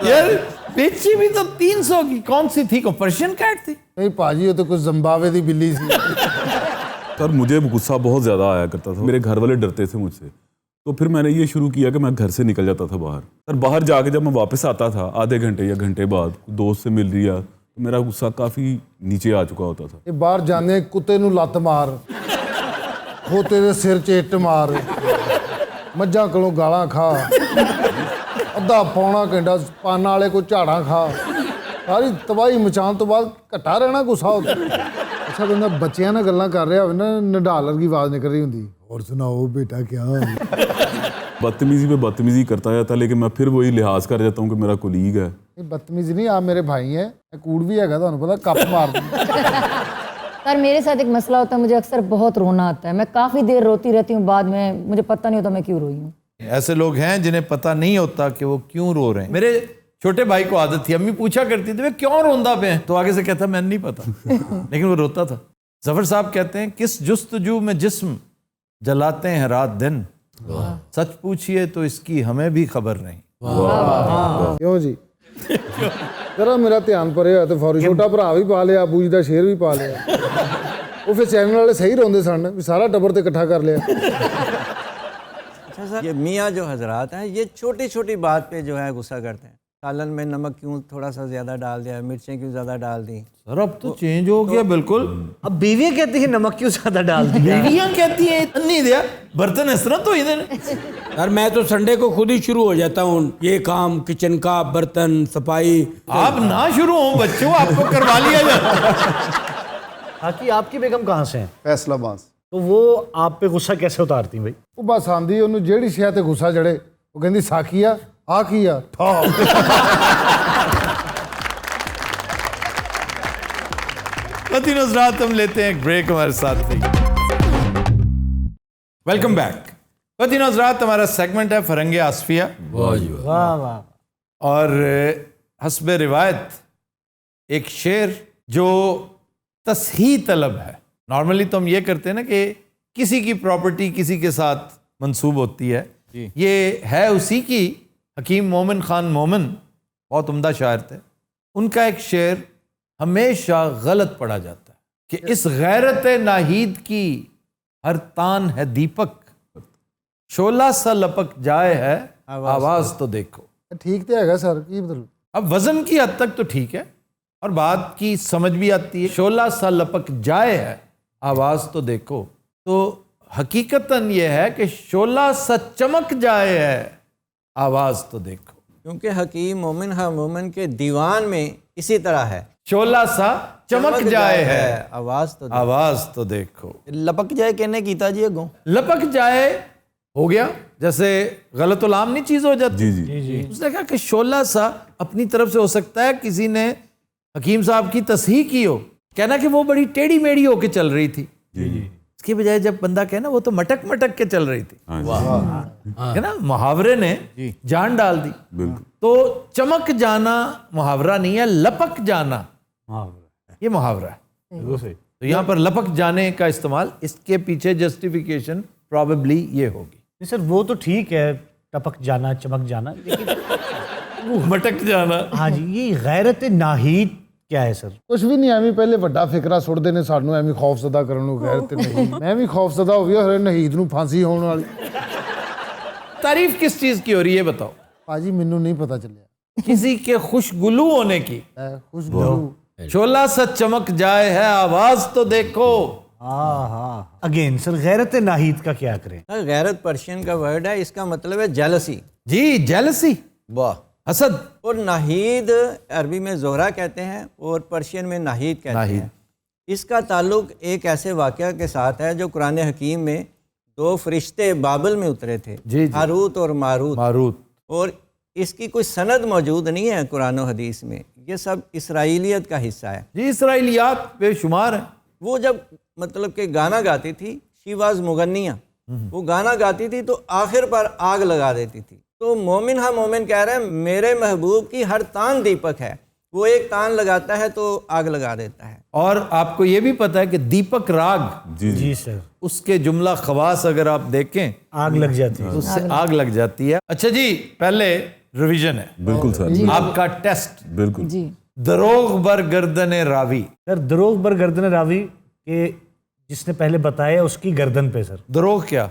यार बेची भी तो 300 की, कौन सी थी? को पर्शियन कैट थी? नहीं पाजी, वो तो कुछ जिम्बाब्वे दी बिल्ली सी। सर मुझे गुस्सा बहुत ज़्यादा आया करता था, मेरे घर वाले डरते थे मुझसे, तो फिर मैंने ये शुरू किया कि मैं घर से निकल जाता था बाहर। सर बाहर जाके जब मैं वापस आता था आधे घंटे या घंटे बाद दोस्त से मिल लिया तो मेरा गुस्सा काफ़ी नीचे आ चुका होता था। ਇਹ ਬਾਹਰ ਜਾਂਦੇ ਕੁੱਤੇ ਨੂੰ ਲੱਤ ਮਾਰ, ਖੋਤੇ ਦੇ ਸਿਰ 'ਚ ਇੱਟ ਮਾਰ, ਮੱਝਾਂ ਕੋਲੋਂ ਗਾਲਾਂ ਖਾ, ਅੱਧਾ ਪੌਣਾ ਘੰਟਾ ਪਾਨਾਂ ਵਾਲੇ ਕੋ ਝਾੜਾਂ ਖਾ, ਸਾਰੀ ਤਬਾਹੀ ਮਚਾਉਣ ਤੋਂ ਬਾਅਦ ਘਟਾ ਰਹਿਣਾ ਗੁੱਸਾ ਹੋ। ਅੱਛਾ ਬੰਦਾ ਬੱਚਿਆਂ ਨਾਲ ਗੱਲਾਂ ਕਰ ਰਿਹਾ ਹੋਵੇ ਨਾ, ਨਡਾਲ ਵਰਗੀ ਆਵਾਜ਼ ਨਿਕਲ ਰਹੀ ਹੁੰਦੀ, ਹੋਰ ਸੁਣਾਓ बेटा क्या बदतमीजी पे बदतमीजी करता जाता, लेकिन मैं फिर वही लिहाज कर जाता हूँ कि मेरा कोलीग है। ਇਹ ਬਦਤਮੀਜ਼ੀ ਨਹੀਂ, ਆ ਮੇਰੇ भाई है, ਇਹ कूड़ भी हैगा, ਤੁਹਾਨੂੰ पता ਕੱਪ ਮਾਰ सर मेरे साथ एक मसला होता है, मुझे अक्सर बहुत रोना आता है, मैं काफ़ी देर रोती रहती हूँ, बाद में मुझे पता नहीं होता मैं क्यों रोई हूँ। ऐसे लोग हैं जिन्हें पता नहीं होता कि वो क्यों रो रहे हैं। मेरे छोटे भाई को आदत थी, अम्मी पूछा करती थी वे क्यों रोंदा पे हैं, तो आगे से कहता मैंने नहीं पता लेकिन वो रोता था। जफर साहब कहते हैं किस जुस्तजू में जिस्म जलाते हैं रात दिन, सच पूछिए तो इसकी हमें भी खबर नहीं। क्यों जी जरा मेरा ध्यान परे होया तो फौरी छोटा भरा भी पा लिया, बूजी का शेर भी पा लिया, वो फिर चैनल वाले सही रोंदे सन भी सारा टब्बर ते इकट्ठा कर लिया। अच्छा सर, ये मियाँ जो हजरात हैं ये छोटी छोटी बात पे जो है गुस्सा करते हैं। सालन में नमक क्यों थोड़ा सा ज़्यादा डाल दिया, मिर्चें क्यों ज़्यादा डाल दी। सर अब तो चेंज हो गया बिल्कुल। अब बीवियां कहती हैं नमक क्यों ज्यादा डाल दिया। बीवियां कहती हैं नहीं दिया बर्तन इस तरह तो ही देने। यार मैं तो संडे को खुद ही शुरू हो जाता हूँ ये काम, किचन का, बर्तन सफाई। आप ना शुरू हो बच्चों, आपको करवा लिया जाए। हाकी आपकी बेगम कहाँ से हैं? फैसलाबाद। तो वो आप पे गुस्सा कैसे उतारती हैं भाई? ਉਹ ਬਸ ਆਂਦੀ ਉਹਨੂੰ ਜਿਹੜੀ ਸ਼ੈ ਤੇ ਗੁੱਸਾ ਚੜੇ ਉਹ ਕਹਿੰਦੀ ਸਾਕੀ ਆ ਕੀ ਆ ਠਾ। रात हम लेते हैं एक ब्रेक, हमारे साथ थी। Welcome back. रात हमारा सेगमेंट है फरंगे आसफिया। वाह वाह। और हस्बे रिवायत एक शेर जो तसही तलब है। नॉर्मली तो हम ये करते हैं ना कि किसी की प्रॉपर्टी किसी के साथ मंसूब होती है, ये है उसी की। हकीम मोमिन खान मोमिन बहुत उम्दा शायर थे, उनका एक शेर हमेशा गलत पढ़ा जाता है कि इस गैरत नाहीद की हर तान है दीपक, शोला सा लपक जाए है आवाज तो देखो। ठीक तो हैगा सर, की मतलब अब वजन की हद तक तो ठीक है और बात की समझ भी आती है। शोला सा लपक जाए है आवाज तो देखो, तो हकीकतन ये है कि शोला सा चमक जाए है आवाज तो देखो। क्योंकि हकीम मोमिन हाँ मोमिन के दीवान में इसी तरह है, शोला सा चमक जाए है आवाज तो देखो। लपक जाए कहने कीता जी अगों, लपक जाए हो गया जैसे गलत उलाम नहीं चीज हो जाती। जी जी। उसने कहा कि शोला सा अपनी तरफ से हो सकता है, किसी ने हकीम साहब की तस्हीह की हो, कहना कि वो बड़ी टेढ़ी मेढ़ी होके चल रही थी। इसके बजाय जब बंदा कहे ना वो तो मटक मटक के चल रही थी, है ना, मुहावरे ने जान डाल दी। तो चमक जाना मुहावरा नहीं है, लपक जाना ये मुहावरा है। तो यहाँ पर लपक जाने का इस्तेमाल, इसके पीछे जस्टिफिकेशन प्रॉबेबली ये होगी। नहीं सर वो तो ठीक है, टपक जाना चमक जाना, लेकिन मटक जाना। हाँ जी, ये गैरत नाहीद क्या है सर? कुछ भी नहीं, ਐਵੇਂ ਪਹਿਲੇ ਵੱਡਾ ਫਿਕਰਾ ਸੁੱਟਦੇ ਨੇ ਸਾਨੂੰ, ਐਵੇਂ ਖੌਫਜ਼ਦਾ ਕਰਨ ਨੂੰ ਗੈਰਤ ਨਹੀਂ। ਮੈਂ ਵੀ ਖੌਫਜ਼ਦਾ ਹੋ ਗਿਆ, ਹਰੇ ਨਹੀਦ ਨੂੰ ਫਾਂਸੀ ਹੋਣ ਵਾਲੀ। तारीफ किस चीज की हो रही है बताओ? ਭਾਜੀ ਮੈਨੂੰ नहीं पता ਚੱਲਿਆ। किसी के खुशगुलू होने की। खुशगुलू शोला सा चमक जाए है आवाज तो देखो। हाँ अगेन सर गैरत नाहीद का क्या करें? गैरत पर्शियन का वर्ड है, इसका मतलब है जेलसी। जी जेलसी, वाह, हसद। और नाहीद अरबी में जोहरा कहते हैं और पर्शियन में नाहीद कहते हैं। इसका ताल्लुक एक ऐसे वाक़या के साथ है जो कुरान हकीम में दो फरिश्ते बाबल में उतरे थे, हारूत और मारूत। और इसकी कोई सनद मौजूद नहीं है कुरान और हदीस में, ये सब इसराइलियत का हिस्सा है। जी इसराइलियात बेशुमार हैं। वो जब मतलब कि गाना गाती थी, शी वाज मुगन्निया, वो गाना गाती थी तो आखिर पर आग लगा देती थी। तो मोमिन हाँ मोमिन कह रहे हैं मेरे महबूब की हर तान दीपक है, वो एक तान लगाता है तो आग लगा देता है। और आपको ये भी पता है कि दीपक राग, जी सर, उसके जुमला खवास अगर आप देखें आग लग जाती है, उससे आग लग जाती है। अच्छा जी, पहले रिवीजन है। बिल्कुल सर, आपका टेस्ट। बिल्कुल दरोग बर गर्दन रावी। सर दरोग बर गर्दन रावी के जिसने पहले बताया उसकी गर्दन पे सर। द्रोह क्या?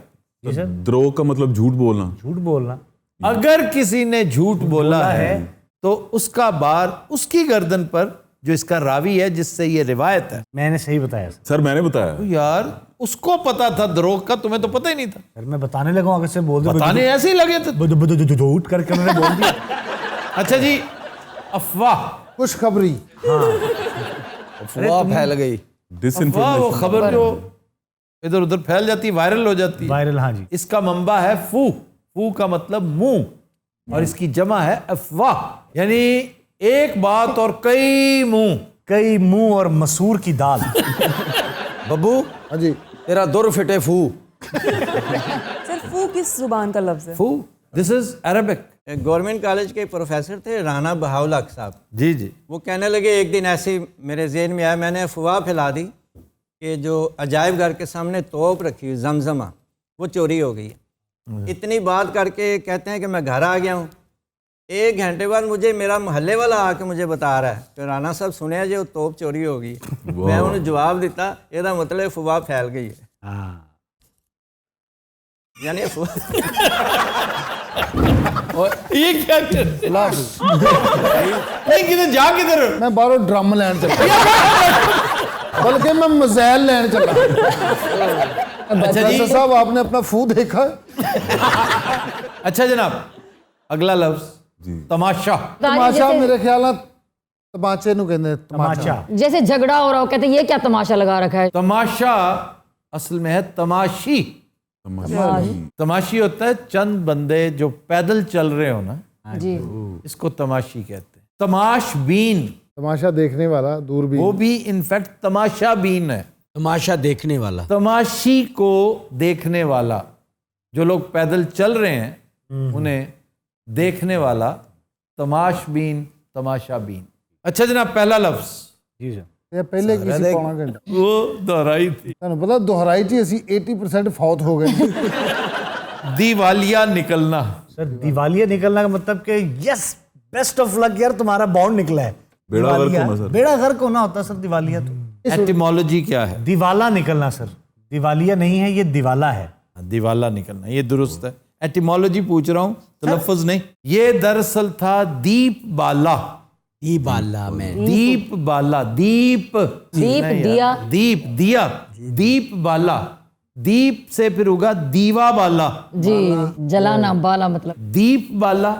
जी सर। द्रोह का मतलब झूठ बोलना। झूठ बोलना। अगर किसी ने झूठ बोला है तो उसका बार उसकी गर्दन पर, जो इसका रावी है जिससे ये रिवायत है। मैंने सही बताया सर। सर मैंने बताया। तो यार उसको पता था द्रोह का, तुम्हें तो पता ही नहीं था। सर मैं बताने लगा आगे से बोल दो। बताने ऐसे ही लगे थे, झूठ करके उन्होंने बोल दिया। अच्छा जी, अफवाह, खुशखबरी। अफवाह फैल गई। अफवाह वो खबर जो इधर उधर फैल जाती, वायरल हो जाती। वायरल, हाँ जी। इसका मंबा है फू। फू का मतलब मुंह, और इसकी जमा है अफवाह, यानी एक बात और कई मुंह। कई मुंह और मसूर की दाल। बब्बू, हाँ जी, तेरा दुर फिटे फू। सर फू किस जुबान का लफ्ज है? फू, this is Arabic. Government college के प्रोफेसर थे राना बहाउल हक साहब। जी जी। वो कहने लगे, एक दिन ऐसे ही मेरे जहन में आया, मैंने अफवाह फैला दी कि जो अजायब घर के सामने तोप रखी हुई जमजमा वो चोरी हो गई है। इतनी बात करके कहते हैं कि मैं घर आ गया हूँ। 1 घंटे बाद मुझे मेरा मोहल्ले वाला आके मुझे बता रहा है कि राना साहब सुने जो तोप चोरी हो गई है। मैं उन्हें जवाब दिता, ਇਹਦਾ मतलब अफवाह फैल गई है। हाँ। यानी और ये क्या कर नहीं, किधर जा, किधर? मैं बाहरों ड्रम लैन चला, बल्कि मैं मज़ैल लैन चला। प्रोफेसर साहब आपने अपना फू देखा? अच्छा जनाब, अगला लफ्ज तमाशा। तमाशा मेरे ख्याल में तमाचे नु कहते हैं। तमाचा। जैसे झगड़ा हो रहा हो, कहते हैं ये क्या तमाशा लगा रखा है। तमाशा असल में है तमाशी। तमाशी होता है चंद बंदे जो पैदल चल रहे हो ना, जी, इसको तमाशी कहते हैं। तमाशबीन, तमाशा देखने वाला, दूरबीन। वो भी इनफैक्ट तमाशाबीन है। तमाशा देखने वाला। तमाशी को देखने वाला, जो लोग पैदल चल रहे हैं उन्हें देखने वाला, तमाशबीन, तमाशाबीन। अच्छा जनाब, पहला लफ्ज। जी सर। ये पहले किसी पौना घंटा वो दोहराई थी। ਤੁਹਾਨੂੰ ਪਤਾ ਦੁਹਰਾਈ ਚ ਅਸੀਂ 80% फौत हो गए। दिवालिया निकलना। सर दिवालिया निकलना का मतलब कि यस बेस्ट ऑफ लक यार, तुम्हारा बॉन्ड निकला है। बेड़ा गर्क होना सर। बेड़ा गर्क होना होता है सर दिवालिया तो। एटिमोलॉजी क्या है? दिवाला निकलना सर। दिवालिया नहीं है, ये दिवाला है। दिवाला निकलना, ये दुरुस्त है। एटिमोलॉजी पूछ रहा हूँ, तलफ़्फ़ुज़ नहीं। ये दरअसल था दीप बाला। बाला में दीप बाला, दीप दीप दिया, दीप दिया, दीप बाला, दीप से फिर होगा दीवा बाला। जी, जलाना, बाला मतलब दीप बाला,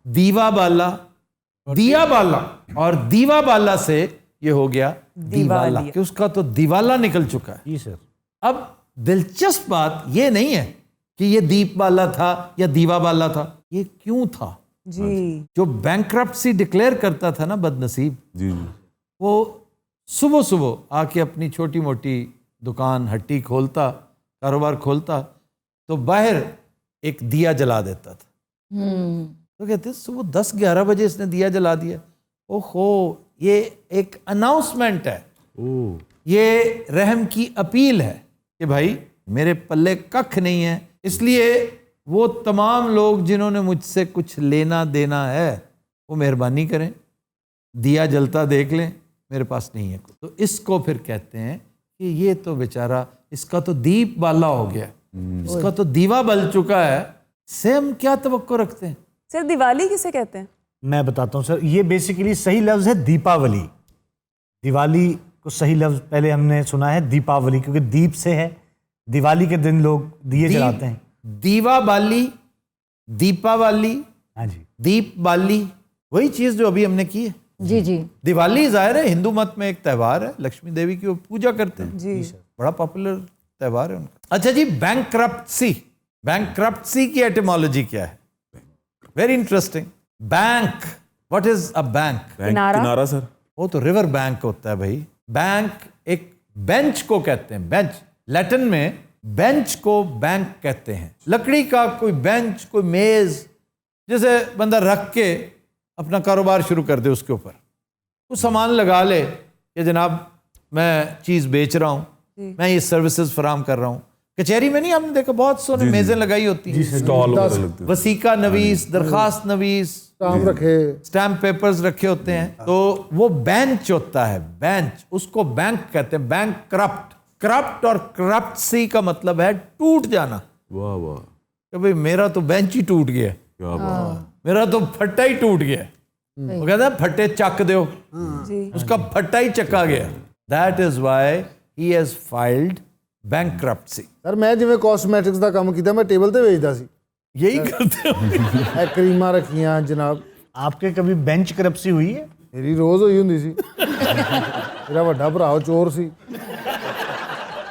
दीवा बाला, दिया बाला, और दीवा बाला से ये हो गया दीवाला, कि उसका तो दीवाला निकल चुका है। जी सर। अब दिलचस्प बात ये नहीं है कि ये दीप बाला था या दीवा बाला था, ये क्यों था? जी। जो बैंक्रप्सी डिक्लेयर करता था ना बदनसीब, जी वो सुबह सुबह आके अपनी छोटी मोटी दुकान हट्टी खोलता, कारोबार खोलता, तो बाहर एक दिया जला देता था। तो कहते सुबह 10-11 बजे इसने दिया जला दिया। ओहो, ये एक अनाउंसमेंट है, ये रहम की अपील है कि भाई मेरे पल्ले कख नहीं है, इसलिए वो तमाम लोग जिन्होंने मुझसे कुछ लेना देना है वो मेहरबानी करें, दिया जलता देख लें, मेरे पास नहीं है। तो इसको फिर कहते हैं कि ये तो बेचारा, इसका तो दीप बाला हो गया, इसका तो दीवा बल चुका है, से हम क्या तवक्को रखते हैं? सर दिवाली किसे कहते हैं? मैं बताता हूँ सर, ये बेसिकली सही लफ्ज़ है दीपावली। दिवाली को सही लफ्ज़ पहले हमने सुना है दीपावली, क्योंकि दीप से है। दिवाली के दिन लोग दिए जलाते हैं। दीवा बाली, दीपावाली, हाँ जी, दीप बाली, वही चीज जो अभी हमने की है। जी जी। दिवाली जाहिर है हिंदू मत में एक त्यौहार है, लक्ष्मी देवी की वो पूजा करते हैं। जी बड़ा पॉपुलर त्यौहार है उनका। अच्छा जी, बैंक्रप्सी। बैंक्रप्सी की एटिमोलॉजी क्या है? Very interesting. Bank, what is a bank? किनारा सर। वो तो रिवर बैंक होता है भाई। बैंक एक बेंच को कहते हैं, बेंच। लैटिन में बेंच को बैंक कहते हैं। लकड़ी का कोई बेंच, कोई मेज, जैसे बंदा रख के अपना कारोबार शुरू कर दे, उसके ऊपर कुछ सामान लगा ले कि जनाब मैं चीज़ बेच रहा हूँ, मैं ये सर्विसेज फराम कर रहा हूँ। कचहरी में नहीं आपने देखा बहुत सोने मेजें लगाई होती हैं, स्टॉल लगते हैं, वसीका नवीस, दरखास्त नवीस, स्टाम्प रखे, स्टैम्प पेपर्स रखे होते हैं। तो वो बेंच होता है, बेंच, उसको बैंक कहते हैं। बैंक करप्ट, करप्ट और करप्सी का मतलब है टूट जाना। वाह वाह, कि भाई मेरा तो बेंच ही टूट गया, क्या बात। मेरा तो फट्टा ही टूट गया। वो कहता है फट्टे चक दो, उसका फट्टा ही चक्का गया। That is why he has filed bankruptcy. Sir मैं जिवें कॉस्मेटिक्स ਦਾ ਕੰਮ ਕੀਤਾ मैं टेबल ਤੇ ਵੇਚਦਾ ਸੀ। यही करते हो। ਇਹ ਕਰੀਮਾਂ ਰੱਖੀਆਂ ਜਨਾਬ। आपके कभी बेंच करप्सी हुई है? ਮੇਰੀ ਰੋਜ਼ ਹੋਈ ਹੁੰਦੀ ਸੀ। ਮੇਰਾ ਵੱਡਾ ਭਰਾ ਉਹ ਚੋਰ ਸੀ।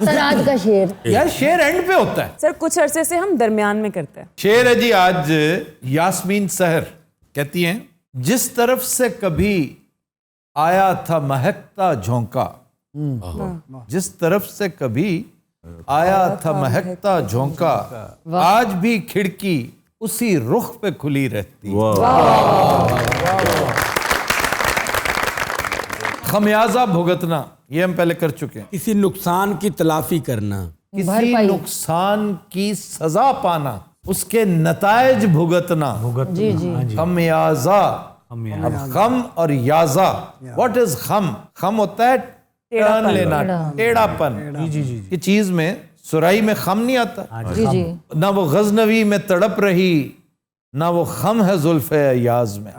सर आज का शेर। यार शेर एंड पे होता है। सर कुछ अरसे से हम दरमियान में करते हैं। शेर है जी आज यास्मीन सहर कहती हैं, जिस तरफ से कभी आया था महकता झोंका, जिस तरफ से कभी आया था महकता झोंका, आज भी खिड़की उसी रुख पे खुली रहती। खमियाजा भुगतना ये हम पहले कर चुके हैं। किसी नुकसान की तलाफी करना, किसी नुकसान की सजा पाना, उसके नतायज भुगतना। जी जी। खमियाजा। अब खम और याजा, व्हाट इज खम? खम होता है टर्न लेना, टेढ़ापन। ये चीज में सुराई में खम नहीं आता। जी जी। ना वो गजनवी में तड़प रही, ना वो खम है जुल्फ़े अयाज में।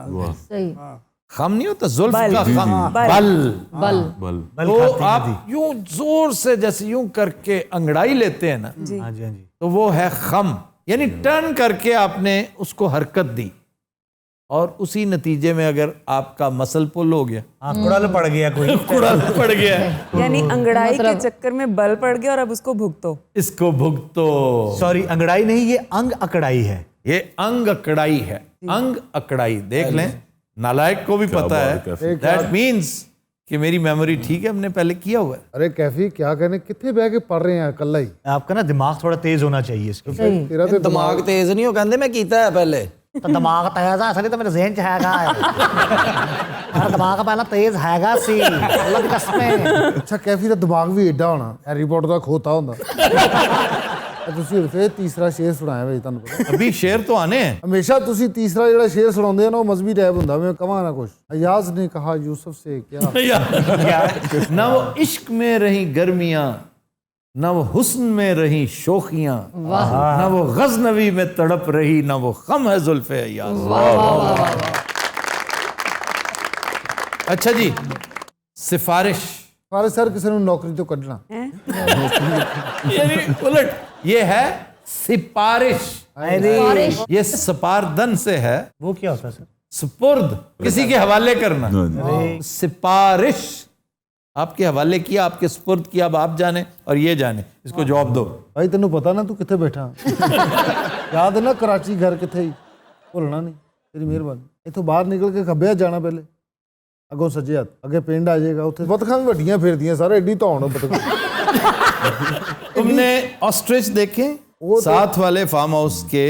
सही। खम नहीं होता, जुल्फ का खम, बल। बल। बल तो आप यूं जोर से जैसे यूं करके अंगड़ाई लेते हैं ना, तो वो है खम, यानी टर्न करके आपने उसको हरकत दी और उसी नतीजे में अगर आपका मसल पुल हो गया, कुड़ल पड़ गया कोई, कुड़ल पड़ गया, यानी अंगड़ाई के चक्कर में बल पड़ गया और अब उसको भुगतो। इसको भुगतो। सॉरी अंगड़ाई नहीं, ये अंग अकड़ाई है। ये अंग अकड़ाई है। अंग अकड़ाई देख लें, नालायक को भी पता है। दैट मीन्स कि मेरी मेमोरी ठीक है, हमने पहले किया हुआ है। अरे कैफी क्या कहने, कितने बह के पढ़ रहे हैं कल्ला ही। आपका ना दिमाग थोड़ा तेज होना चाहिए इसके। तेरा तो दिमाग तेज नहीं हो, कहते मैं कीता है पहले। तो दिमाग तेज है असली तो मेरे ज़हन च हैगा मेरा दिमाग पहला तेज हैगा सी अल्लाह दी कसम। अच्छा कैफी ਦਾ ਦਿਮਾਗ ਵੀ ਏਡਾ ਹੋਣਾ, ਹੈਰੀ ਪੋਟਰ ਦਾ ਖੋਤਾ ਹੁੰਦਾ। ਤੁਸੀਂ ਹੁਣ ਫੇਰ ਤੀਸਰਾ ਸ਼ੇਰ ਸੁਣਾਇਆ ਵੇ, ਤੁਹਾਨੂੰ ਪਤਾ अभी शेर तो आने हैं। ਹਮੇਸ਼ਾ ਤੁਸੀਂ ਤੀਸਰਾ ਜਿਹੜਾ ਸ਼ੇਰ ਸੁਣਾਉਂਦੇ ਆ ਨਾ ਉਹ ਮਜ਼ਬੀ ਟੈਪ ਹੁੰਦਾ। ਮੈਂ ਕਹਾਂ ਨਾ ਕੁਛ, अयाज ने कहा यूसुफ से क्या, ना वो इश्क में रही गर्मियां, ना वो हुस्न में रही शोखियां, ना वो गजनवी में तड़प रही, ना वो खम है जुल्फे अयाज। अच्छा जी, सिफारिश। ਪਰ ਸਰ ਕਿਸੇ ਨੂੰ ਨੌਕਰੀ ਤੋਂ ਕੱਢਣਾ। यानी उलट, ये है सिपारिश। ये सपारदन से है। वो क्या होता है सर? सुपुर्द, किसी के हवाले करना। सिपारिश, आपके हवाले किया, आपके सुपुर्द किया, अब आप जाने और ये जाने, इसको जवाब दो। ਭਾਈ ਤੈਨੂੰ ਪਤਾ ਨਾ ਤੂੰ ਕਿੱਥੇ ਬੈਠਾ? ਯਾਦ ਹੈ ਨਾ ਕਰਾਚੀ ਘਰ ਕਿੱਥੇ ਹੀ? ਭੁੱਲਣਾ ਨਹੀਂ, ਤੇਰੀ ਮਿਹਰਬਾਨੀ। ਇੱਥੋਂ ਬਾਹਰ ਨਿਕਲ ਕੇ ਖੱਬੇ ਹੱਥ ਜਾਣਾ, ਪਹਿਲੇ ਅੱਗੋਂ ਸੱਜੇ ਹੱਥ, ਅੱਗੇ ਪਿੰਡ ਆ ਜਾਏਗਾ। ਉੱਥੇ ਬਤਖਾਂ ਵੀ ਵੱਡੀਆਂ ਫਿਰਦੀਆਂ ਸਾਰੇ, ਐਡੀ ਧੌਣ ਬਤਖ। तुमने ऑस्ट्रिच देखे? साथ वाले फार्म हाउस के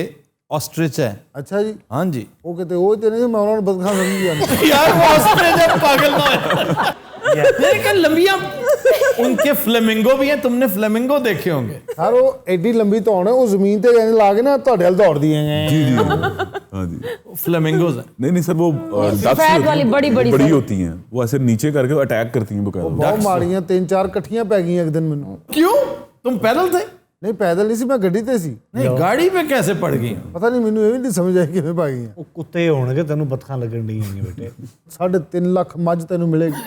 ऑस्ट्रिच है। अच्छा जी। हाँ जी। ਉਹ ਕਿਤੇ ਉਹ ਤੇ ਨਹੀਂ, ਮੈਂ ਉਹਨਾਂ ਨੂੰ ਬਤਖਾਂ ਸਮਝੀ ਜਾਂਦੀ। यार वो ऑस्ट्रिच है, पागल ना है। लेकिन लंबियां, उनके फ्लेमिंगो भी हैं, तुमने फ्लेमिंगो देखे होंगे। ਸਰ ਉਹ ਐਡੀ ਲੰਬੀ ਧੌਣ ਹੈ, ਉਹ ਜ਼ਮੀਨ ਤੇ ਐਂ ਲਾ ਕੇ ਨਾ ਤੁਹਾਡੇ ਵੱਲ ਦੌੜਦੀ ਹੈ। जी जी हाँ जी। फ्लेमिंगोज हैं। नहीं नहीं सर, वो फैट वाली बड़ी होती हैं, वो ऐसे नीचे करके अटैक करती हैं बकायदा। ਬਹੁਤ ਮਾੜੀਆਂ, 3-4 ਇਕੱਠੀਆਂ ਪੈ ਗਈਆਂ ਇੱਕ ਦਿਨ ਮੈਨੂੰ। क्यों? तुम पैदल थे? ਨਹੀਂ ਪੈਦਲ ਨਹੀਂ ਸੀ, ਮੈਂ ਗੱਡੀ ਤੇ ਸੀ। नहीं, गाड़ी पे कैसे पड़ गई? ਪਤਾ ਨਹੀਂ, ਮੈਨੂੰ ਇਹ ਵੀ ਨਹੀਂ ਸਮਝ ਆਈ ਕਿਵੇਂ ਪਾ ਗਈਆਂ। ਉਹ ਕੁੱਤੇ ਹੋਣਗੇ, ਤੈਨੂੰ ਬਤਖਾਂ ਲੱਗਣ ਨਹੀਂ ਹੋਣਗੇ ਬੇਟੇ। 3.5 ਲੱਖ ਮੱਝ ਤੈਨੂੰ ਮਿਲੇਗੀ।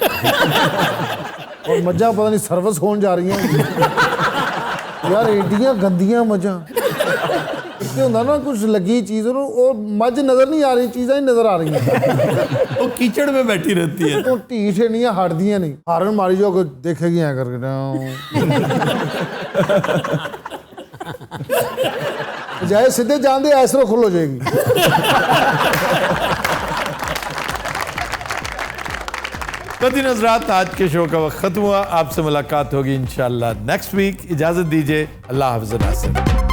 ਔਰ ਮੱਝਾਂ ਪਤਾ ਨਹੀਂ ਸਰਵਿਸ ਹੋਣ ਜਾ ਰਹੀਆਂ ਯਾਰ, ਏਡੀਆਂ ਗੰਦੀਆਂ ਮੱਝਾਂ। ਇੱਥੇ ਹੁੰਦਾ ਨਾ ਕੁਝ ਲੱਗੀ ਚੀਜ਼, ਉਹਨੂੰ ਉਹ ਮੱਝ ਨਜ਼ਰ ਨਹੀਂ ਆ ਰਹੀ, ਚੀਜ਼ਾਂ ਹੀ ਨਜ਼ਰ ਆ ਰਹੀਆਂ। वो कीचड़ में बैठी रहती है। ਉਹ ਢੀਠ ਇੰਨੀਆਂ ਹਟਦੀਆਂ ਨਹੀਂ, ਹਾਰਨ ਮਾਰੀ ਜਾਓ, ਦੇਖੇਗੀ ਐਂ ਕਰਕੇ ਜਾਏ ਸਿੱਧੇ ਜਾਂਦੇ ਐਸਰੋ ਖੁੱਲ ਹੋ ਜਾਏਗੀ। कदी नजरात, आज के शो का वक्त खत्म हुआ। आपसे मुलाकात होगी इंशाल्लाह नेक्स्ट वीक। इजाजत दीजिए, अल्लाह हाफ़िज़।